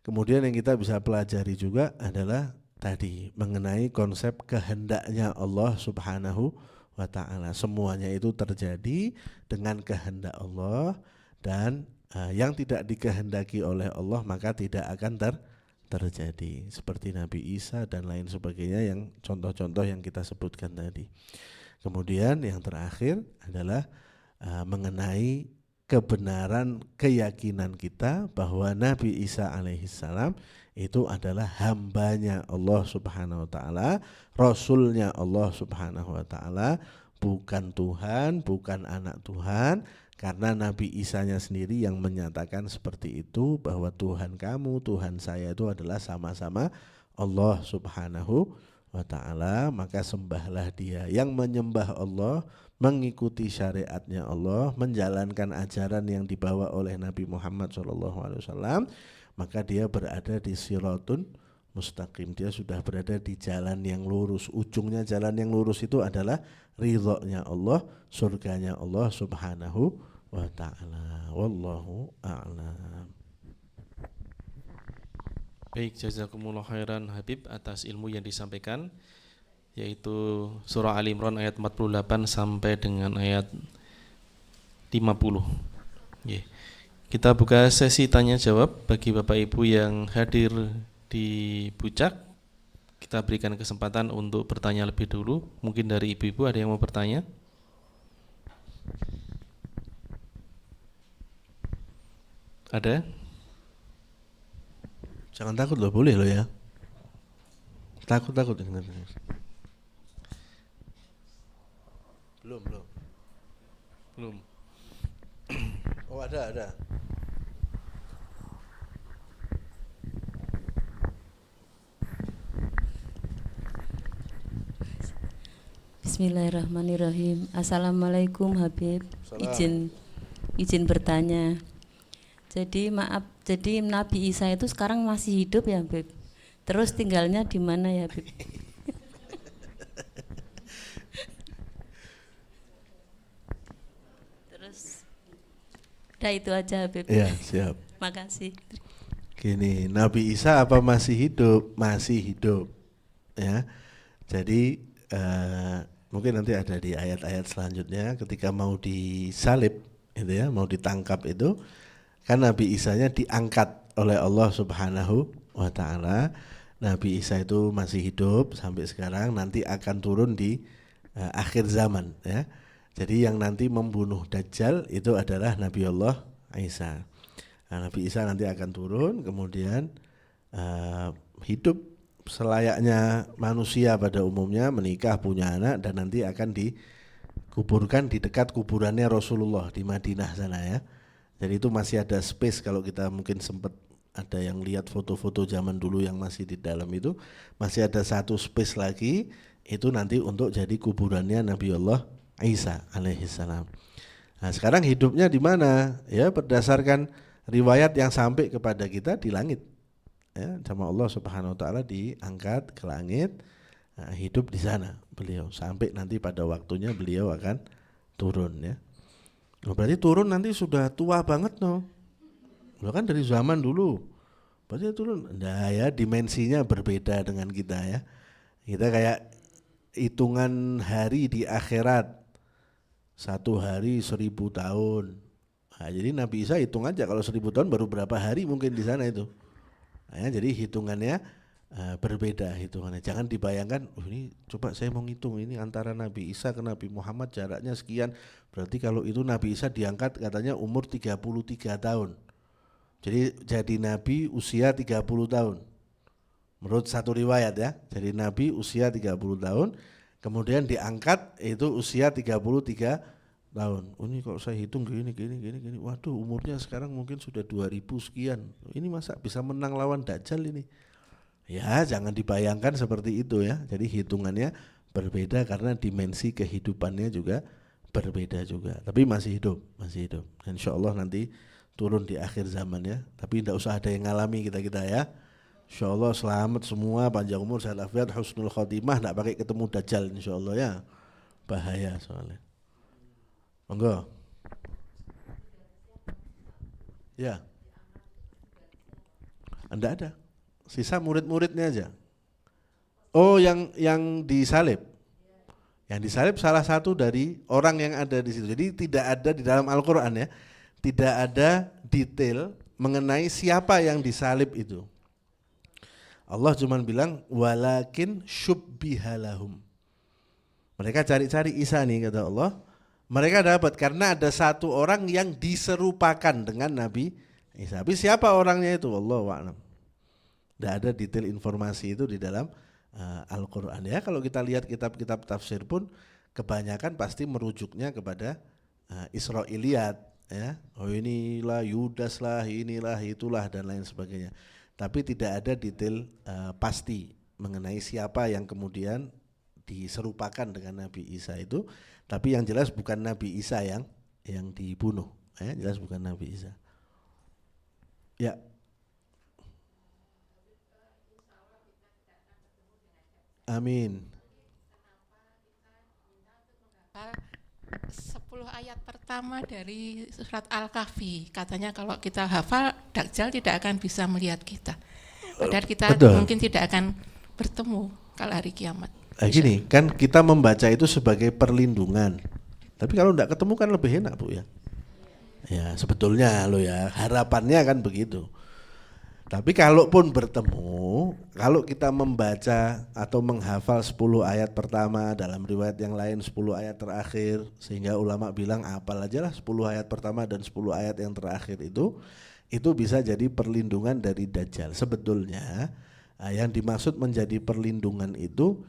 Kemudian yang kita bisa pelajari juga adalah tadi mengenai konsep kehendaknya Allah Subhanahu wa ta'ala. Semuanya itu terjadi dengan kehendak Allah, dan yang tidak dikehendaki oleh Allah maka tidak akan terjadi, seperti Nabi Isa dan lain sebagainya, yang contoh-contoh yang kita sebutkan tadi. Kemudian yang terakhir adalah mengenai kebenaran keyakinan kita bahwa Nabi Isa alaihissalam itu adalah hambanya Allah Subhanahu wa ta'ala, Rasulnya Allah Subhanahu wa ta'ala, bukan Tuhan, bukan anak Tuhan. Karena Nabi Isanya sendiri yang menyatakan seperti itu, bahwa Tuhan kamu, Tuhan saya itu adalah sama-sama Allah Subhanahu wa ta'ala, maka sembahlah dia. Yang menyembah Allah, mengikuti syariatnya Allah, menjalankan ajaran yang dibawa oleh Nabi Muhammad SAW, maka dia berada di siratun mustaqim, dia sudah berada di jalan yang lurus. Ujungnya jalan yang lurus itu adalah ridhonya Allah, surganya Allah Subhanahu wa ta'ala. Wallahu a'lam. Baik, jazakumullah khairan Habib atas ilmu yang disampaikan, yaitu surah Ali Imran ayat 48 sampai dengan ayat 50. Kita buka sesi tanya jawab bagi Bapak Ibu yang hadir di Puncak. Kita berikan kesempatan untuk bertanya lebih dulu. Mungkin dari ibu-ibu ada yang mau bertanya? Ada? Jangan takut loh, boleh loh ya. Takut. Belum. Oh ada. Bismillahirrahmanirrahim. Assalamualaikum Habib. Salam. Izin bertanya. Jadi Nabi Isa itu sekarang masih hidup ya Habib? Terus tinggalnya di mana ya Habib? Terus udah itu aja Habib. Ya, siap. Makasih. Gini, Nabi Isa apa masih hidup? Masih hidup. Ya. Jadi mungkin nanti ada di ayat-ayat selanjutnya ketika mau disalib itu ya, mau ditangkap itu, kan Nabi Isanya diangkat oleh Allah Subhanahu wa ta'ala. Nabi Isa itu masih hidup sampai sekarang, nanti akan turun di akhir zaman ya. Jadi yang nanti membunuh Dajjal itu adalah Nabi Allah Isa. Nah, Nabi Isa nanti akan turun, kemudian hidup selayaknya manusia pada umumnya, menikah, punya anak, dan nanti akan dikuburkan di dekat kuburannya Rasulullah di Madinah sana ya. Jadi itu masih ada space, kalau kita mungkin sempat ada yang lihat foto-foto zaman dulu yang masih di dalam itu, masih ada satu space lagi, itu nanti untuk jadi kuburannya Nabi Allah Isa alaihissalam. Nah sekarang hidupnya di mana? Ya berdasarkan riwayat yang sampai kepada kita di langit. Ya, sama Allah Subhanahu wa ta'ala diangkat ke langit, nah, hidup di sana beliau sampai nanti pada waktunya beliau akan turun ya. Nah, berarti turun nanti sudah tua banget no. Loh kan dari zaman dulu. Berarti turun. Nah ya dimensinya berbeda dengan kita ya. Kita kayak hitungan hari di akhirat. 1 hari 1000 tahun. Nah, jadi Nabi Isa hitung aja kalau 1000 tahun baru berapa hari mungkin di sana itu. Nah, jadi hitungannya berbeda hitungannya. Jangan dibayangkan, ini coba saya mau ngitung ini antara Nabi Isa ke Nabi Muhammad jaraknya sekian. Berarti kalau itu Nabi Isa diangkat katanya umur 33 tahun. Jadi Nabi usia 30 tahun. Menurut satu riwayat ya. Jadi Nabi usia 30 tahun. Kemudian diangkat itu usia 33 tahun. Oh, ini kalau saya hitung gini. Waduh, umurnya sekarang mungkin sudah 2000 sekian. Ini masa bisa menang lawan Dajjal ini? Ya, jangan dibayangkan seperti itu ya. Jadi hitungannya berbeda karena dimensi kehidupannya juga berbeda juga. Tapi masih hidup. Insya Allah nanti turun di akhir zaman ya. Tapi tidak usah ada yang ngalami kita ya. Insya Allah selamat semua, panjang umur, sehat afiat, husnul khotimah, tidak pakai ketemu Dajjal insya Allah ya. Bahaya soalnya. Monggo. Ya. Anda ada. Sisa murid-muridnya aja. Oh, yang disalib. Yang disalib salah satu dari orang yang ada di situ. Jadi tidak ada di dalam Al-Qur'an ya. Tidak ada detail mengenai siapa yang disalib itu. Allah cuma bilang walakin syubbihalahum. Mereka cari-cari Isa nih kata Allah. Mereka dapat karena ada satu orang yang diserupakan dengan Nabi Isa. Tapi siapa orangnya itu? Wallahu a'lam. Tidak ada detail informasi itu di dalam Al-Qur'an ya. Kalau kita lihat kitab-kitab tafsir pun kebanyakan pasti merujuknya kepada Israiliyat ya. Oh, inilah Yudas lah, inilah itulah dan lain sebagainya. Tapi tidak ada detail pasti mengenai siapa yang kemudian diserupakan dengan Nabi Isa itu. Tapi yang jelas bukan Nabi Isa yang dibunuh. Jelas bukan Nabi Isa. Ya. Amin. 10 ayat pertama dari surat Al-Kahfi. Katanya kalau kita hafal, Dajjal tidak akan bisa melihat kita. Padahal kita mungkin tidak akan bertemu kalau hari kiamat. Gini, kan kita membaca itu sebagai perlindungan. Tapi kalau tidak ketemu kan lebih enak, Bu ya. Ya, sebetulnya lo ya, harapannya kan begitu. Tapi kalaupun bertemu, kalau kita membaca atau menghafal 10 ayat pertama, dalam riwayat yang lain 10 ayat terakhir, sehingga ulama bilang apal aja lah 10 ayat pertama dan 10 ayat yang terakhir itu bisa jadi perlindungan dari Dajjal. Sebetulnya yang dimaksud menjadi perlindungan itu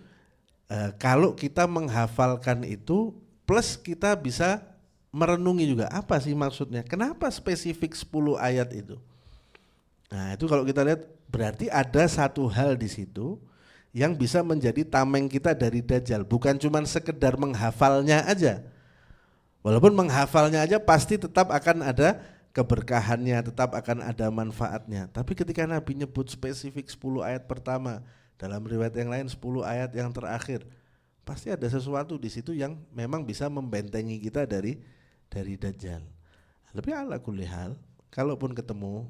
kalau kita menghafalkan itu plus kita bisa merenungi juga apa sih maksudnya, kenapa spesifik 10 ayat itu. Nah itu kalau kita lihat berarti ada satu hal di situ yang bisa menjadi tameng kita dari Dajjal. Bukan cuma sekedar menghafalnya aja. Walaupun menghafalnya aja pasti tetap akan ada keberkahannya, tetap akan ada manfaatnya. Tapi ketika Nabi nyebut spesifik 10 ayat pertama, dalam riwayat yang lain 10 ayat yang terakhir, pasti ada sesuatu di situ yang memang bisa membentengi kita dari Dajjal. Tapi ala kulli hal, kalaupun ketemu,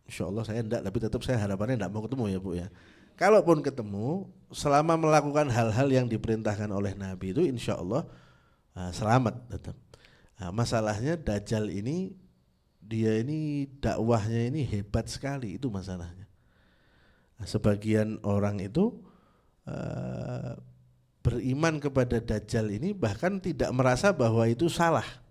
insya Allah saya enggak, tapi tetap saya harapannya enggak mau ketemu ya Bu ya. Kalaupun ketemu, selama melakukan hal-hal yang diperintahkan oleh Nabi itu insya Allah selamat tetap. Masalahnya Dajjal ini, dia ini dakwahnya ini hebat sekali, itu masalahnya. Sebagian orang itu beriman kepada Dajjal ini bahkan tidak merasa bahwa itu salah.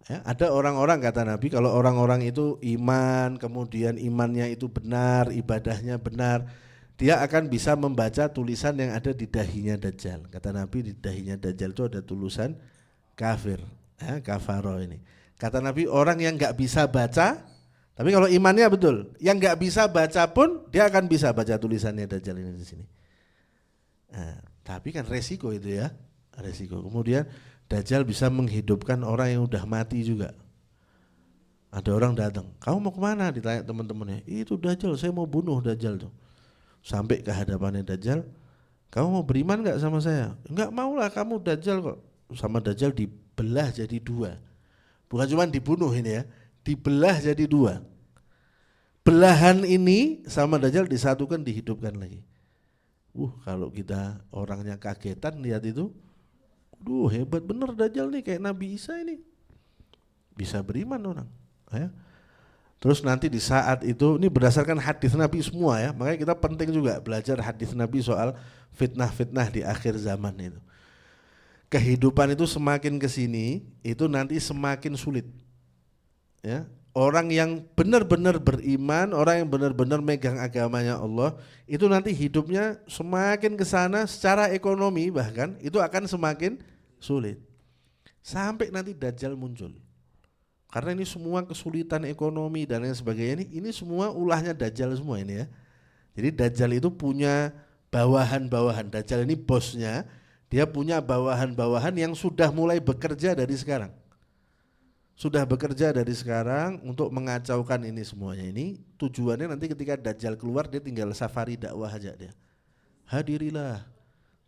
Ya, ada orang-orang kata Nabi, kalau orang-orang itu iman, kemudian imannya itu benar, ibadahnya benar, dia akan bisa membaca tulisan yang ada di dahinya Dajjal. Kata Nabi, di dahinya Dajjal itu ada tulisan kafir, ya, kafaro ini. Kata Nabi, orang yang nggak bisa baca, tapi kalau imannya betul, yang nggak bisa baca pun dia akan bisa baca tulisannya Dajjal ini di sini. Nah, tapi kan resiko itu ya, resiko. Kemudian Dajjal bisa menghidupkan orang yang udah mati juga. Ada orang datang, kamu mau kemana? Ditanya teman-temannya, itu Dajjal, saya mau bunuh Dajjal tuh. Sampai ke hadapannya Dajjal, kamu mau beriman gak sama saya? Enggak mau lah, kamu Dajjal kok. Sama Dajjal dibelah jadi 2. Bukan cuma dibunuh ini ya, dibelah jadi 2. Belahan ini sama Dajjal disatukan, dihidupkan lagi. Kalau kita orangnya kagetan lihat itu, hebat bener Dajjal nih, kayak Nabi Isa ini. Bisa beriman orang. Ya. Terus nanti di saat itu, ini berdasarkan hadis Nabi semua ya, makanya kita penting juga belajar hadis Nabi soal fitnah-fitnah di akhir zaman itu. Kehidupan itu semakin kesini, itu nanti semakin sulit. Ya, orang yang benar-benar beriman, orang yang benar-benar megang agamanya Allah, itu nanti hidupnya semakin kesana secara ekonomi bahkan itu akan semakin sulit. Sampai nanti Dajjal muncul. Karena ini semua kesulitan ekonomi dan lain sebagainya ini semua ulahnya Dajjal semua ini ya. Jadi Dajjal itu punya bawahan-bawahan. Dajjal ini bosnya, dia punya bawahan-bawahan yang sudah mulai bekerja dari sekarang. Sudah bekerja dari sekarang untuk mengacaukan ini semuanya. Ini tujuannya nanti ketika Dajjal keluar dia tinggal safari dakwah aja dia. Hadirilah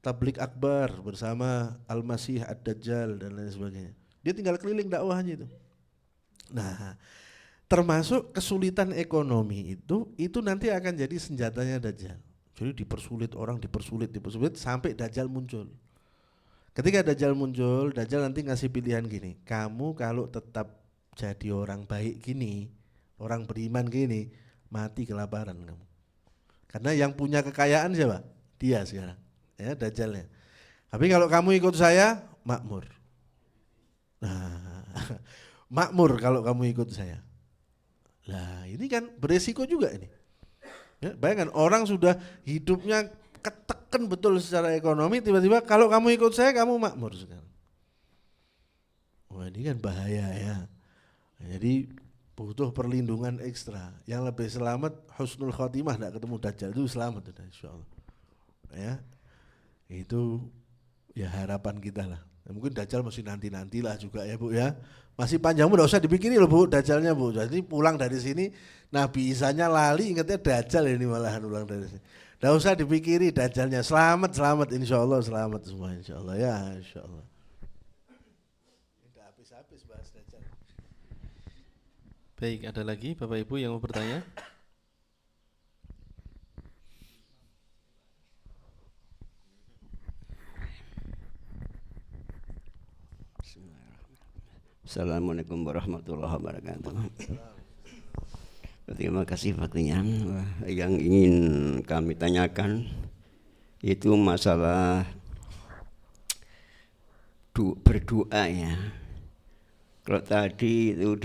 tablik akbar bersama Al-Masih Ad-Dajjal dan lain sebagainya. Dia tinggal keliling dakwahnya itu. Nah, termasuk kesulitan ekonomi itu nanti akan jadi senjatanya Dajjal. Jadi dipersulit orang, dipersulit sampai Dajjal muncul. Ketika Dajjal muncul, Dajjal nanti ngasih pilihan gini, kamu kalau tetap jadi orang baik gini, orang beriman gini, mati kelaparan kamu. Karena yang punya kekayaan siapa? Dia sekarang, ya Dajjalnya. Tapi kalau kamu ikut saya, makmur. Nah, makmur kalau kamu ikut saya. Lah ini kan beresiko juga ini. Ya, bayangkan orang sudah hidupnya ketekan betul secara ekonomi, tiba-tiba kalau kamu ikut saya kamu makmur sekarang. Wah ini kan bahaya ya. Jadi butuh perlindungan ekstra. Yang lebih selamat husnul khotimah, tidak ketemu Dajjal itu selamat sudah insyaallah. Ya, itu ya harapan kita lah. Ya, mungkin Dajjal masih nanti-nantilah juga ya Bu ya. Masih panjang Bu, enggak usah dipikirin loh Bu Dajjalnya Bu. Jadi pulang dari sini Nabi Isanya lali ingatnya Dajjal ini malahan pulang dari sini. Enggak usah dipikiri Dajjalnya. Selamat insyaallah, selamat semua insyaallah ya insyaallah. Tidak habis-habis bahas Dajjal. Baik, ada lagi Bapak Ibu yang mau bertanya? Assalamualaikum warahmatullahi wabarakatuh. Terima kasih waktunya. Yang ingin kami tanyakan itu masalah berdoa ya. Kalau tadi itu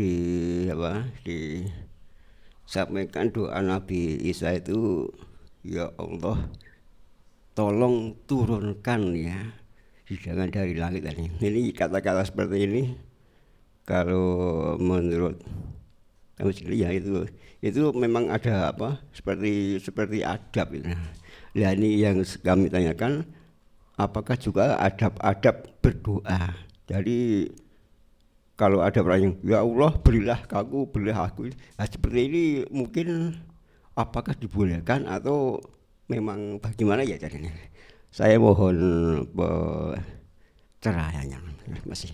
disampaikan doa Nabi Isa itu, ya Allah tolong turunkan ya hidangan dari langit tadi. Ini kata-kata seperti ini kalau menurut kami sendiri ya itu memang ada seperti adab itu. Nah ini yang kami tanyakan, apakah juga adab-adab berdoa. Jadi kalau ada orang yang ya Allah berilah aku, nah, seperti ini mungkin apakah dibolehkan atau memang bagaimana ya jadinya? Saya mohon pencerahannya. Terima kasih.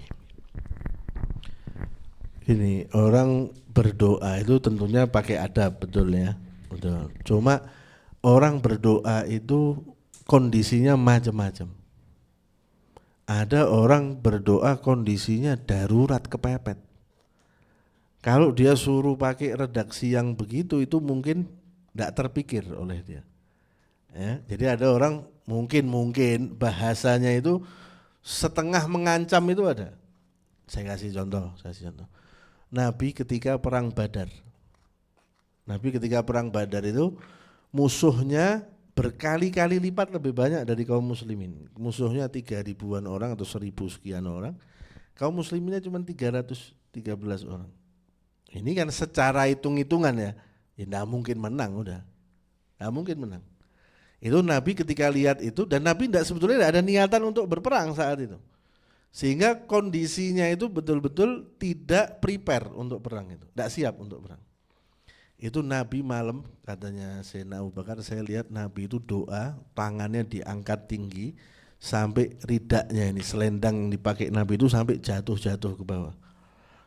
Ini orang berdoa itu tentunya pakai adab, betul ya, betul. Cuma orang berdoa itu kondisinya macam-macam. Ada orang berdoa kondisinya darurat kepepet. Kalau dia suruh pakai redaksi yang begitu itu mungkin tidak terpikir oleh dia. Ya, jadi ada orang mungkin bahasanya itu setengah mengancam itu ada. Saya kasih contoh. Nabi ketika perang Badar itu musuhnya berkali-kali lipat lebih banyak dari kaum muslimin. Musuhnya 3.000-an orang atau 1.000 sekian orang. Kaum musliminnya cuma 313 orang. Ini kan secara hitung-hitungan ya enggak mungkin menang udah. Enggak mungkin menang. Itu Nabi ketika lihat itu, dan Nabi sebetulnya tidak ada niatan untuk berperang saat itu. Sehingga kondisinya itu betul-betul tidak prepare untuk perang itu, tidak siap untuk perang. Itu Nabi malam, katanya Sayyidina Abu Bakar, saya lihat Nabi itu doa, tangannya diangkat tinggi sampai ridaknya ini, selendang yang dipakai Nabi itu sampai jatuh ke bawah.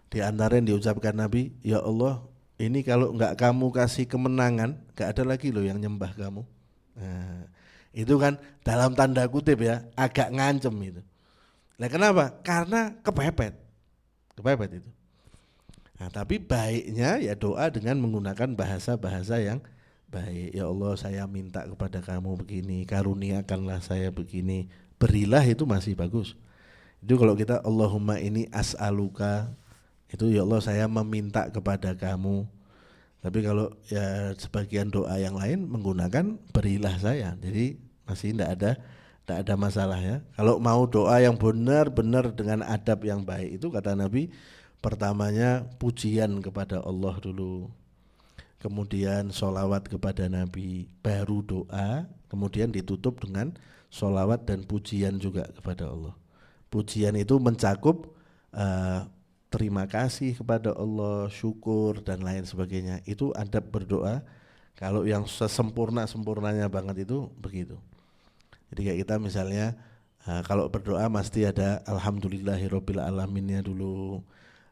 Di antara yang diucapkan Nabi, ya Allah, ini kalau enggak kamu kasih kemenangan, enggak ada lagi loh yang nyembah kamu. Nah, Itu kan dalam tanda kutip ya, agak ngancem itu. Nah kenapa? Karena kepepet itu. Nah, tapi baiknya ya doa dengan menggunakan bahasa-bahasa yang baik. Ya Allah, saya minta kepada kamu begini, karuniakanlah saya begini. Berilah, itu masih bagus. Itu kalau kita Allahumma ini as'aluka, itu ya Allah saya meminta kepada kamu. Tapi kalau ya sebagian doa yang lain menggunakan berilah saya. Jadi masih tidak ada masalah ya. Kalau mau doa yang benar-benar dengan adab yang baik, itu kata Nabi, pertamanya pujian kepada Allah dulu, kemudian sholawat kepada Nabi, baru doa, kemudian ditutup dengan sholawat dan pujian juga kepada Allah. Pujian itu mencakup terima kasih kepada Allah, syukur dan lain sebagainya. Itu adab berdoa. Kalau yang sesempurna-sempurnanya banget itu begitu. Jadi kayak kita misalnya kalau berdoa mesti ada alhamdulillahirabbil alaminnya dulu.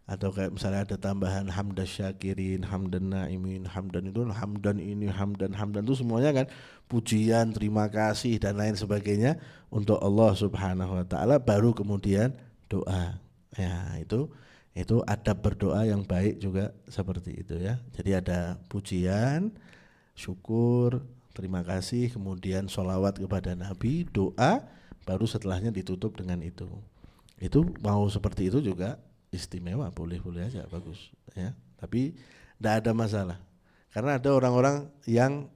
Atau kayak misalnya ada tambahan hamdan syakirin, hamdan naimin, hamdan itu hamdan ini, hamdan itu semuanya kan pujian, terima kasih dan lain sebagainya untuk Allah Subhanahu wa taala, baru kemudian doa. Ya, itu adab berdoa yang baik juga seperti itu ya. Jadi ada pujian, syukur, terima kasih, kemudian sholawat kepada Nabi, doa, baru setelahnya ditutup dengan itu. Itu mau seperti itu juga istimewa, boleh-boleh aja, bagus ya. Tapi tidak ada masalah. Karena ada orang-orang yang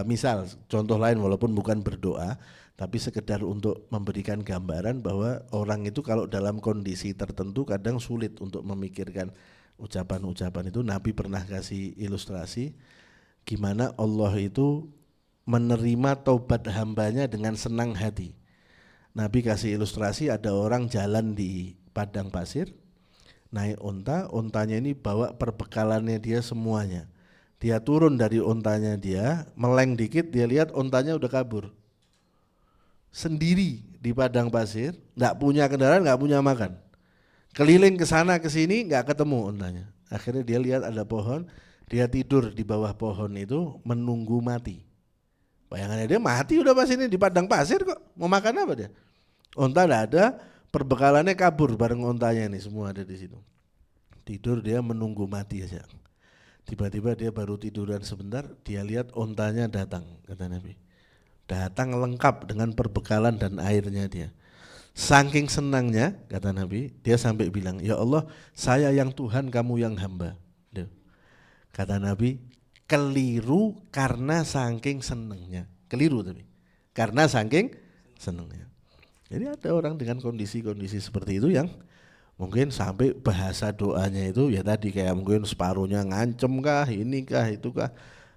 misal contoh lain, walaupun bukan berdoa tapi sekedar untuk memberikan gambaran bahwa orang itu kalau dalam kondisi tertentu kadang sulit untuk memikirkan ucapan-ucapan itu. Nabi pernah kasih ilustrasi gimana Allah itu menerima taubat hambanya dengan senang hati. Nabi kasih ilustrasi, ada orang jalan di padang pasir, naik ontanya ini bawa perbekalannya dia semuanya. Dia turun dari ontanya dia, meleng dikit, dia lihat ontanya udah kabur. Sendiri di padang pasir, nggak punya kendaraan, nggak punya makan. Keliling ke sana ke sini nggak ketemu ontanya. Akhirnya dia lihat ada pohon, dia tidur di bawah pohon itu menunggu mati. Bayangannya dia mati udah pas ini di padang pasir kok, mau makan apa dia? Onta nggak ada, perbekalannya kabur bareng ontanya nih, semua ada di situ. Tidur dia menunggu mati aja. Tiba-tiba dia baru tiduran sebentar, dia lihat ontanya datang, kata Nabi. Datang lengkap dengan perbekalan dan airnya dia. Saking senangnya, kata Nabi, dia sampai bilang, ya Allah, saya yang Tuhan, kamu yang hamba. Duh. Kata Nabi, keliru karena saking senangnya. Keliru tapi, karena saking senangnya. Jadi ada orang dengan kondisi-kondisi seperti itu yang mungkin sampai bahasa doanya itu ya tadi kayak mungkin separuhnya ngancem kah, ini kah, itu kah.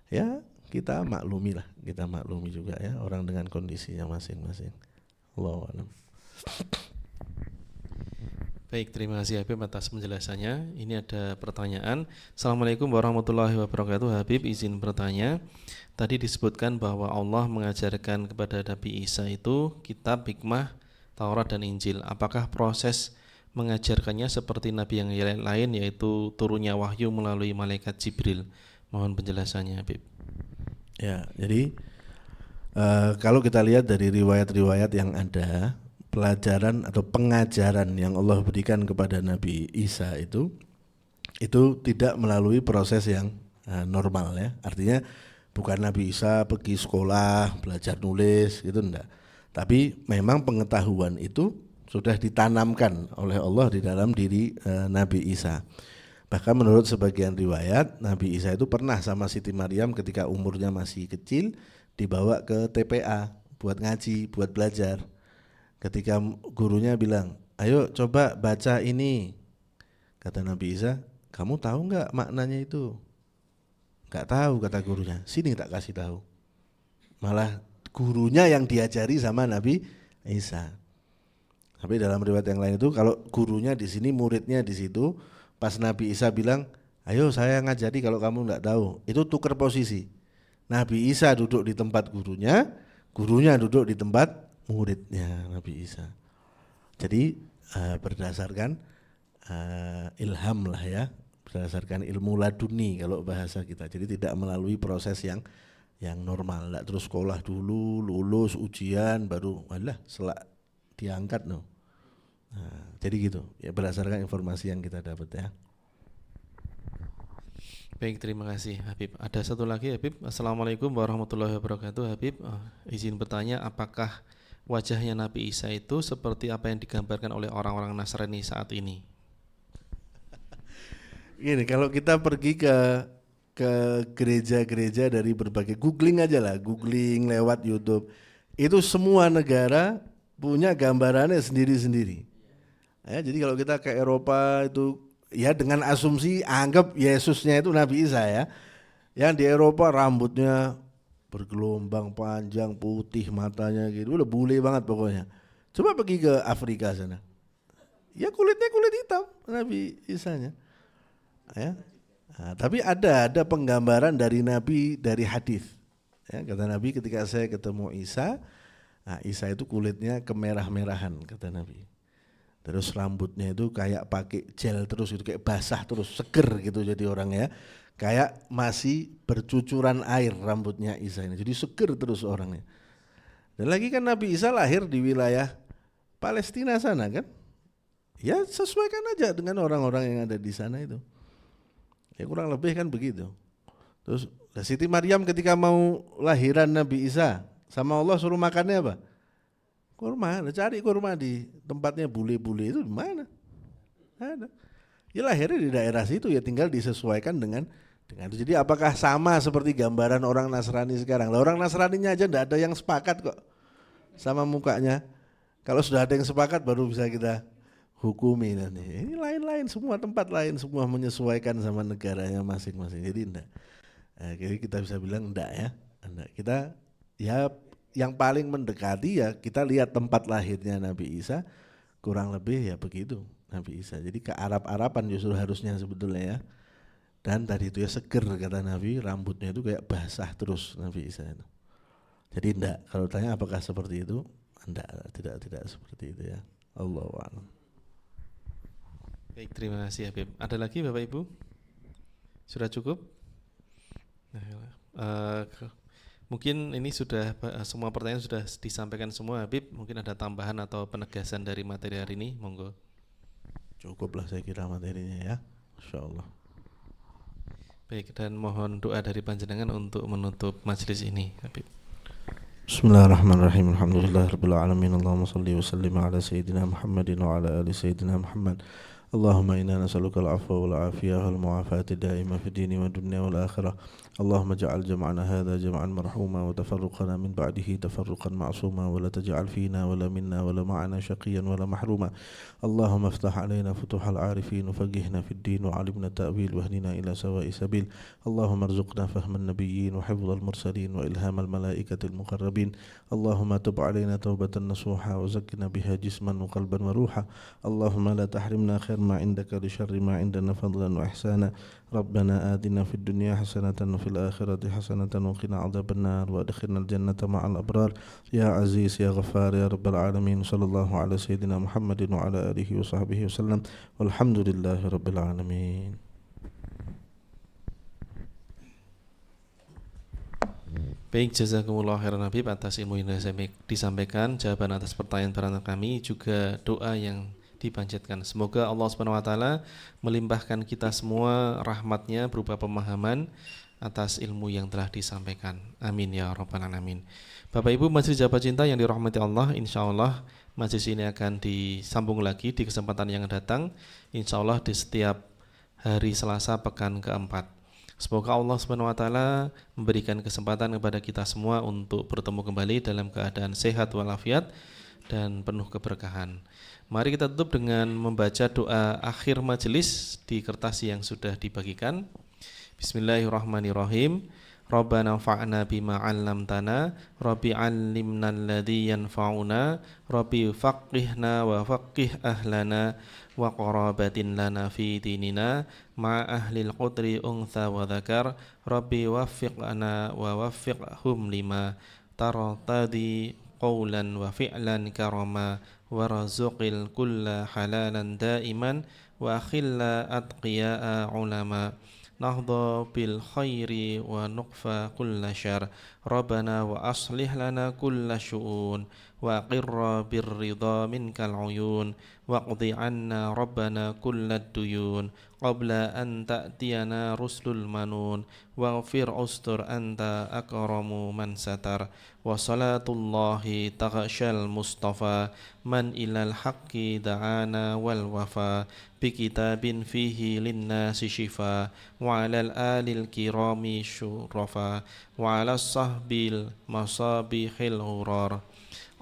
Ya kita maklumi lah, kita maklumi juga ya orang dengan kondisinya masing-masing. Allahu a'lam. Baik, terima kasih Habib atas penjelasannya. Ini ada pertanyaan. Assalamualaikum warahmatullahi wabarakatuh. Habib izin bertanya. Tadi disebutkan bahwa Allah mengajarkan kepada Nabi Isa itu kitab, hikmah, Taurat dan Injil. Apakah proses mengajarkannya seperti Nabi yang lain, yaitu turunnya wahyu melalui malaikat Jibril? Mohon penjelasannya Habib. Ya, jadi kalau kita lihat dari riwayat-riwayat yang ada, pelajaran atau pengajaran yang Allah berikan kepada Nabi Isa itu tidak melalui proses yang normal ya. Artinya bukan Nabi Isa pergi sekolah belajar nulis gitu, enggak. Tapi memang pengetahuan itu sudah ditanamkan oleh Allah di dalam diri Nabi Isa. Bahkan menurut sebagian riwayat, Nabi Isa itu pernah sama Siti Maryam ketika umurnya masih kecil dibawa ke TPA buat ngaji, buat belajar. Ketika gurunya bilang, ayo coba baca ini, kata Nabi Isa, kamu tahu nggak maknanya itu? Nggak tahu, kata gurunya. Sini tak kasih tahu. Malah gurunya yang diajari sama Nabi Isa. Tapi dalam riwayat yang lain itu kalau gurunya di sini, muridnya di situ. Pas Nabi Isa bilang, ayo saya ngajari kalau kamu nggak tahu. Itu tukar posisi. Nabi Isa duduk di tempat gurunya duduk di tempat muridnya Nabi Isa. Jadi berdasarkan ilham lah ya, berdasarkan ilmu laduni kalau bahasa kita. Jadi tidak melalui proses yang yang normal, enggak terus sekolah dulu, lulus ujian baru alah selak diangkat no. Nah, jadi gitu ya berdasarkan informasi yang kita dapat ya. Baik, terima kasih Habib. Ada satu lagi Habib. Assalamualaikum warahmatullahi wabarakatuh Habib. Izin bertanya, apakah wajahnya Nabi Isa itu seperti apa yang digambarkan oleh orang-orang Nasrani saat ini? Gini, kalau kita pergi ke gereja-gereja dari berbagai, googling aja lah, googling lewat YouTube, itu semua negara punya gambarannya sendiri-sendiri. Ya, jadi kalau kita ke Eropa itu ya dengan asumsi anggap Yesusnya itu Nabi Isa ya. Yang di Eropa rambutnya bergelombang panjang putih matanya gitu, udah bule banget pokoknya. Coba pergi ke Afrika sana. Ya kulitnya kulit hitam Nabi Isanya. Ya. Nah, tapi ada penggambaran dari Nabi dari hadis. Ya, kata Nabi ketika saya ketemu Isa, nah Isa itu kulitnya kemerah-merahan kata Nabi. Terus rambutnya itu kayak pakai gel terus gitu, kayak basah terus, seger gitu jadi orang ya. Kayak masih bercucuran air rambutnya Isa ini. Jadi seger terus orangnya. Dan lagi kan Nabi Isa lahir di wilayah Palestina sana kan. Ya sesuaikan aja dengan orang-orang yang ada di sana itu. Ya kurang lebih kan begitu. Terus Siti Maryam ketika mau lahiran Nabi Isa, sama Allah suruh makannya apa? Kurma, cari kurma di tempatnya bule-bule itu di mana? Ada. Ya lahirnya di daerah situ ya tinggal disesuaikan dengan itu. Jadi apakah sama seperti gambaran orang Nasrani sekarang? Lah orang Nasraninya aja enggak ada yang sepakat kok sama mukanya. Kalau sudah ada yang sepakat baru bisa kita hukumi nanti. Ini lain-lain, semua tempat lain, semua menyesuaikan sama negaranya masing-masing. Jadi enggak. Jadi kita bisa bilang enggak ya. Enggak. Kita ya yang paling mendekati ya kita lihat tempat lahirnya Nabi Isa, kurang lebih ya begitu Nabi Isa. Jadi ke Arab-Araban justru harusnya sebetulnya ya. Dan tadi itu ya seger kata Nabi, rambutnya itu kayak basah terus Nabi Isa itu. Jadi enggak, kalau tanya apakah seperti itu? Enggak, tidak seperti itu ya. Allahu a'lam. Baik, terima kasih Habib. Ada lagi Bapak Ibu? Sudah cukup? Mungkin ini sudah semua pertanyaan sudah disampaikan semua Habib. Mungkin ada tambahan atau penegasan dari materi hari ini, monggo. Cukuplah saya kira materinya ya, insyaallah. Baik, dan mohon doa dari panjenengan untuk menutup majelis ini Habib. Bismillahirrahmanirrahim. Alhamdulillahirabbil alamin. Allahumma shalli wa sallim ala sayyidina Muhammadin wa ala ali sayyidina Muhammad. Allahumma inna nas'aluka al-'afwa wal 'afiyah wal mu'afata da'imah fid dini wad dunya wal akhirah. Allahumma ij'al jam'ana hadha jam'an marhuma wa tafarruqana min ba'dihi tafarruqan ma'suma wa la taj'al fina wa la minna wa la ma'ana shaqiyan wa la mahruma. Allahumma iftah 'alaina futuhal 'arifin wa faqihna fid din wa 'allimna ta'wil wa hdina ila sawa'i sabil. Allahumma arzuqna fahman nabiyyin wa hifdhal mursalin wa ilhamal malaikatil muqarrabin. Allahumma tub 'alaina taubatan nasuha wa zakkina biha jisman wa qalban wa ruha. Allahumma la tahrimna khair ma indaka li syarri ma indana fadlan wa ihsana. Rabbana atina fid dunya hasanatan wa fil akhirati hasanatan wa qina adzabannar wa adkhilnal jannata ma'al abrar. Ya aziz ya ghaffar ya rabbal alamin. Sallallahu ala sayyidina Muhammadin wa ala alihi wa sahbihi wasallam. Walhamdulillahi rabbil alamin. Baik, jazakumullah khairan Habib atas ilmu yang disampaikan, jawaban atas pertanyaan kami, juga doa yang dipanjatkan. Semoga Allah Subhanahu wa taala melimpahkan kita semua rahmatnya berupa pemahaman atas ilmu yang telah disampaikan. Amin ya rabbal alamin. Bapak Ibu majelis Jabat Cinta yang dirahmati Allah, insyaallah majelis ini akan disambung lagi di kesempatan yang datang, insyaallah di setiap hari Selasa pekan keempat. Semoga Allah Subhanahu wa taala memberikan kesempatan kepada kita semua untuk bertemu kembali dalam keadaan sehat walafiat dan penuh keberkahan. Mari kita tutup dengan membaca doa akhir majelis di kertas yang sudah dibagikan. Bismillahirrahmanirrahim. Rabbana fa'na bima 'allamtana, Rabbi 'allimna alladhi yanfa'una, Rabbi faqihna wa faqih ahlana wa qarabatin lana fi dinina ma ahlil qudri untha wa dhakar, Rabbi waffiqna wa waffiqhum lima tartadi qawlan wa fi'lan karama warzuqil kulla halalan daiman wa akhilla atqiya'a ulama. نهضى بالخير ونقفى كل شر ربنا وأصلح لنا كل شؤون وأقر بالرضا منك العيون واقض عنا ربنا كل الديون قبل أن تأتينا رسل المنون واغفر أستر أنت أكرم من ستر وصلاة الله تغشى المصطفى من إلى الحق دعانا والوفا بكتاب فيه للناس شفاء وعلى الآل الكرام شرفا وعلى الصحب المصابيح الغرار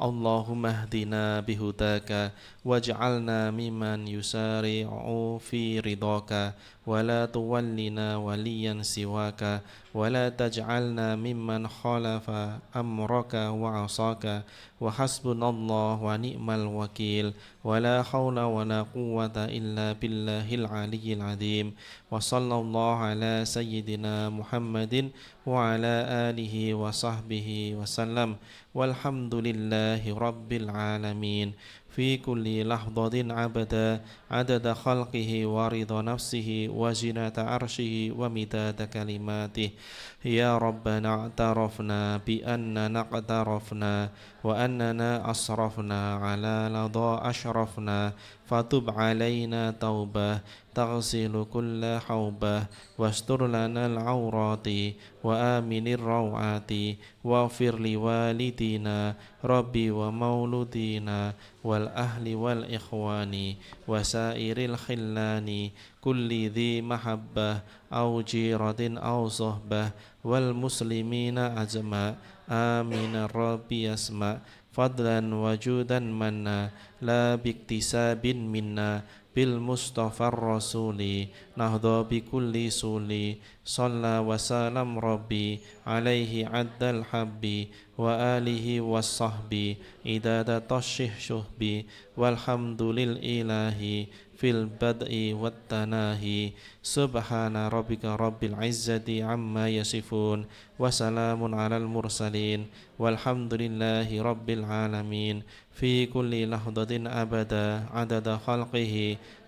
اللهم اهدنا بهداك واجعلنا ممن يسارع في رضاك ولا تولنا وليا سواك ولا تجعلنا ممن خالف أمرك وعصاك وحسبنا الله ونعم الوكيل ولا حول ولا قوة إلا بالله العلي العظيم وصلى الله على سيدنا محمد وعلى آله وصحبه وسلم والحمد لله رب العالمين في كل لحظة عبدا عدد خلقه ورضا نفسه وزنة عرشه ومداد كلماته يا ربنا اعترفنا بأننا اقترفنا وأننا أسرفنا على لظى أشرفنا فتب علينا توبة تغسل كل حوبة واستر لنا العورات وآمن الروعات واغفر لوالدينا ربي ومولودينا والأهل والإخوان وسائر الخلان كل ذي محبة أو جيرة أو صحبة والمسلمين أجمع آمين ربي يسمع فضلا وجودا منا لا باكتساب منا بالمصطفى الرسول نهضى بكل سولي صلى وسلم ربي عليه عد الحب وآله والصحب إدادة الشهب والحمد للإله في البدء والتناهي سبحان ربك رب العزة عما يصفون وسلام على المرسلين والحمد لله رب العالمين في كل لحظة أبدا عدد خلقه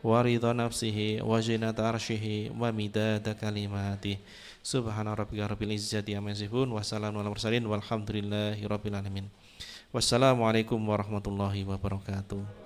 ورضا نفسه وزنة عرشه ومداد كلماته سبحان ربك رب العزة عما يصفون وسلام على المرسلين والحمد لله رب العالمين. Wassalamualaikum warahmatullahi wabarakatuh.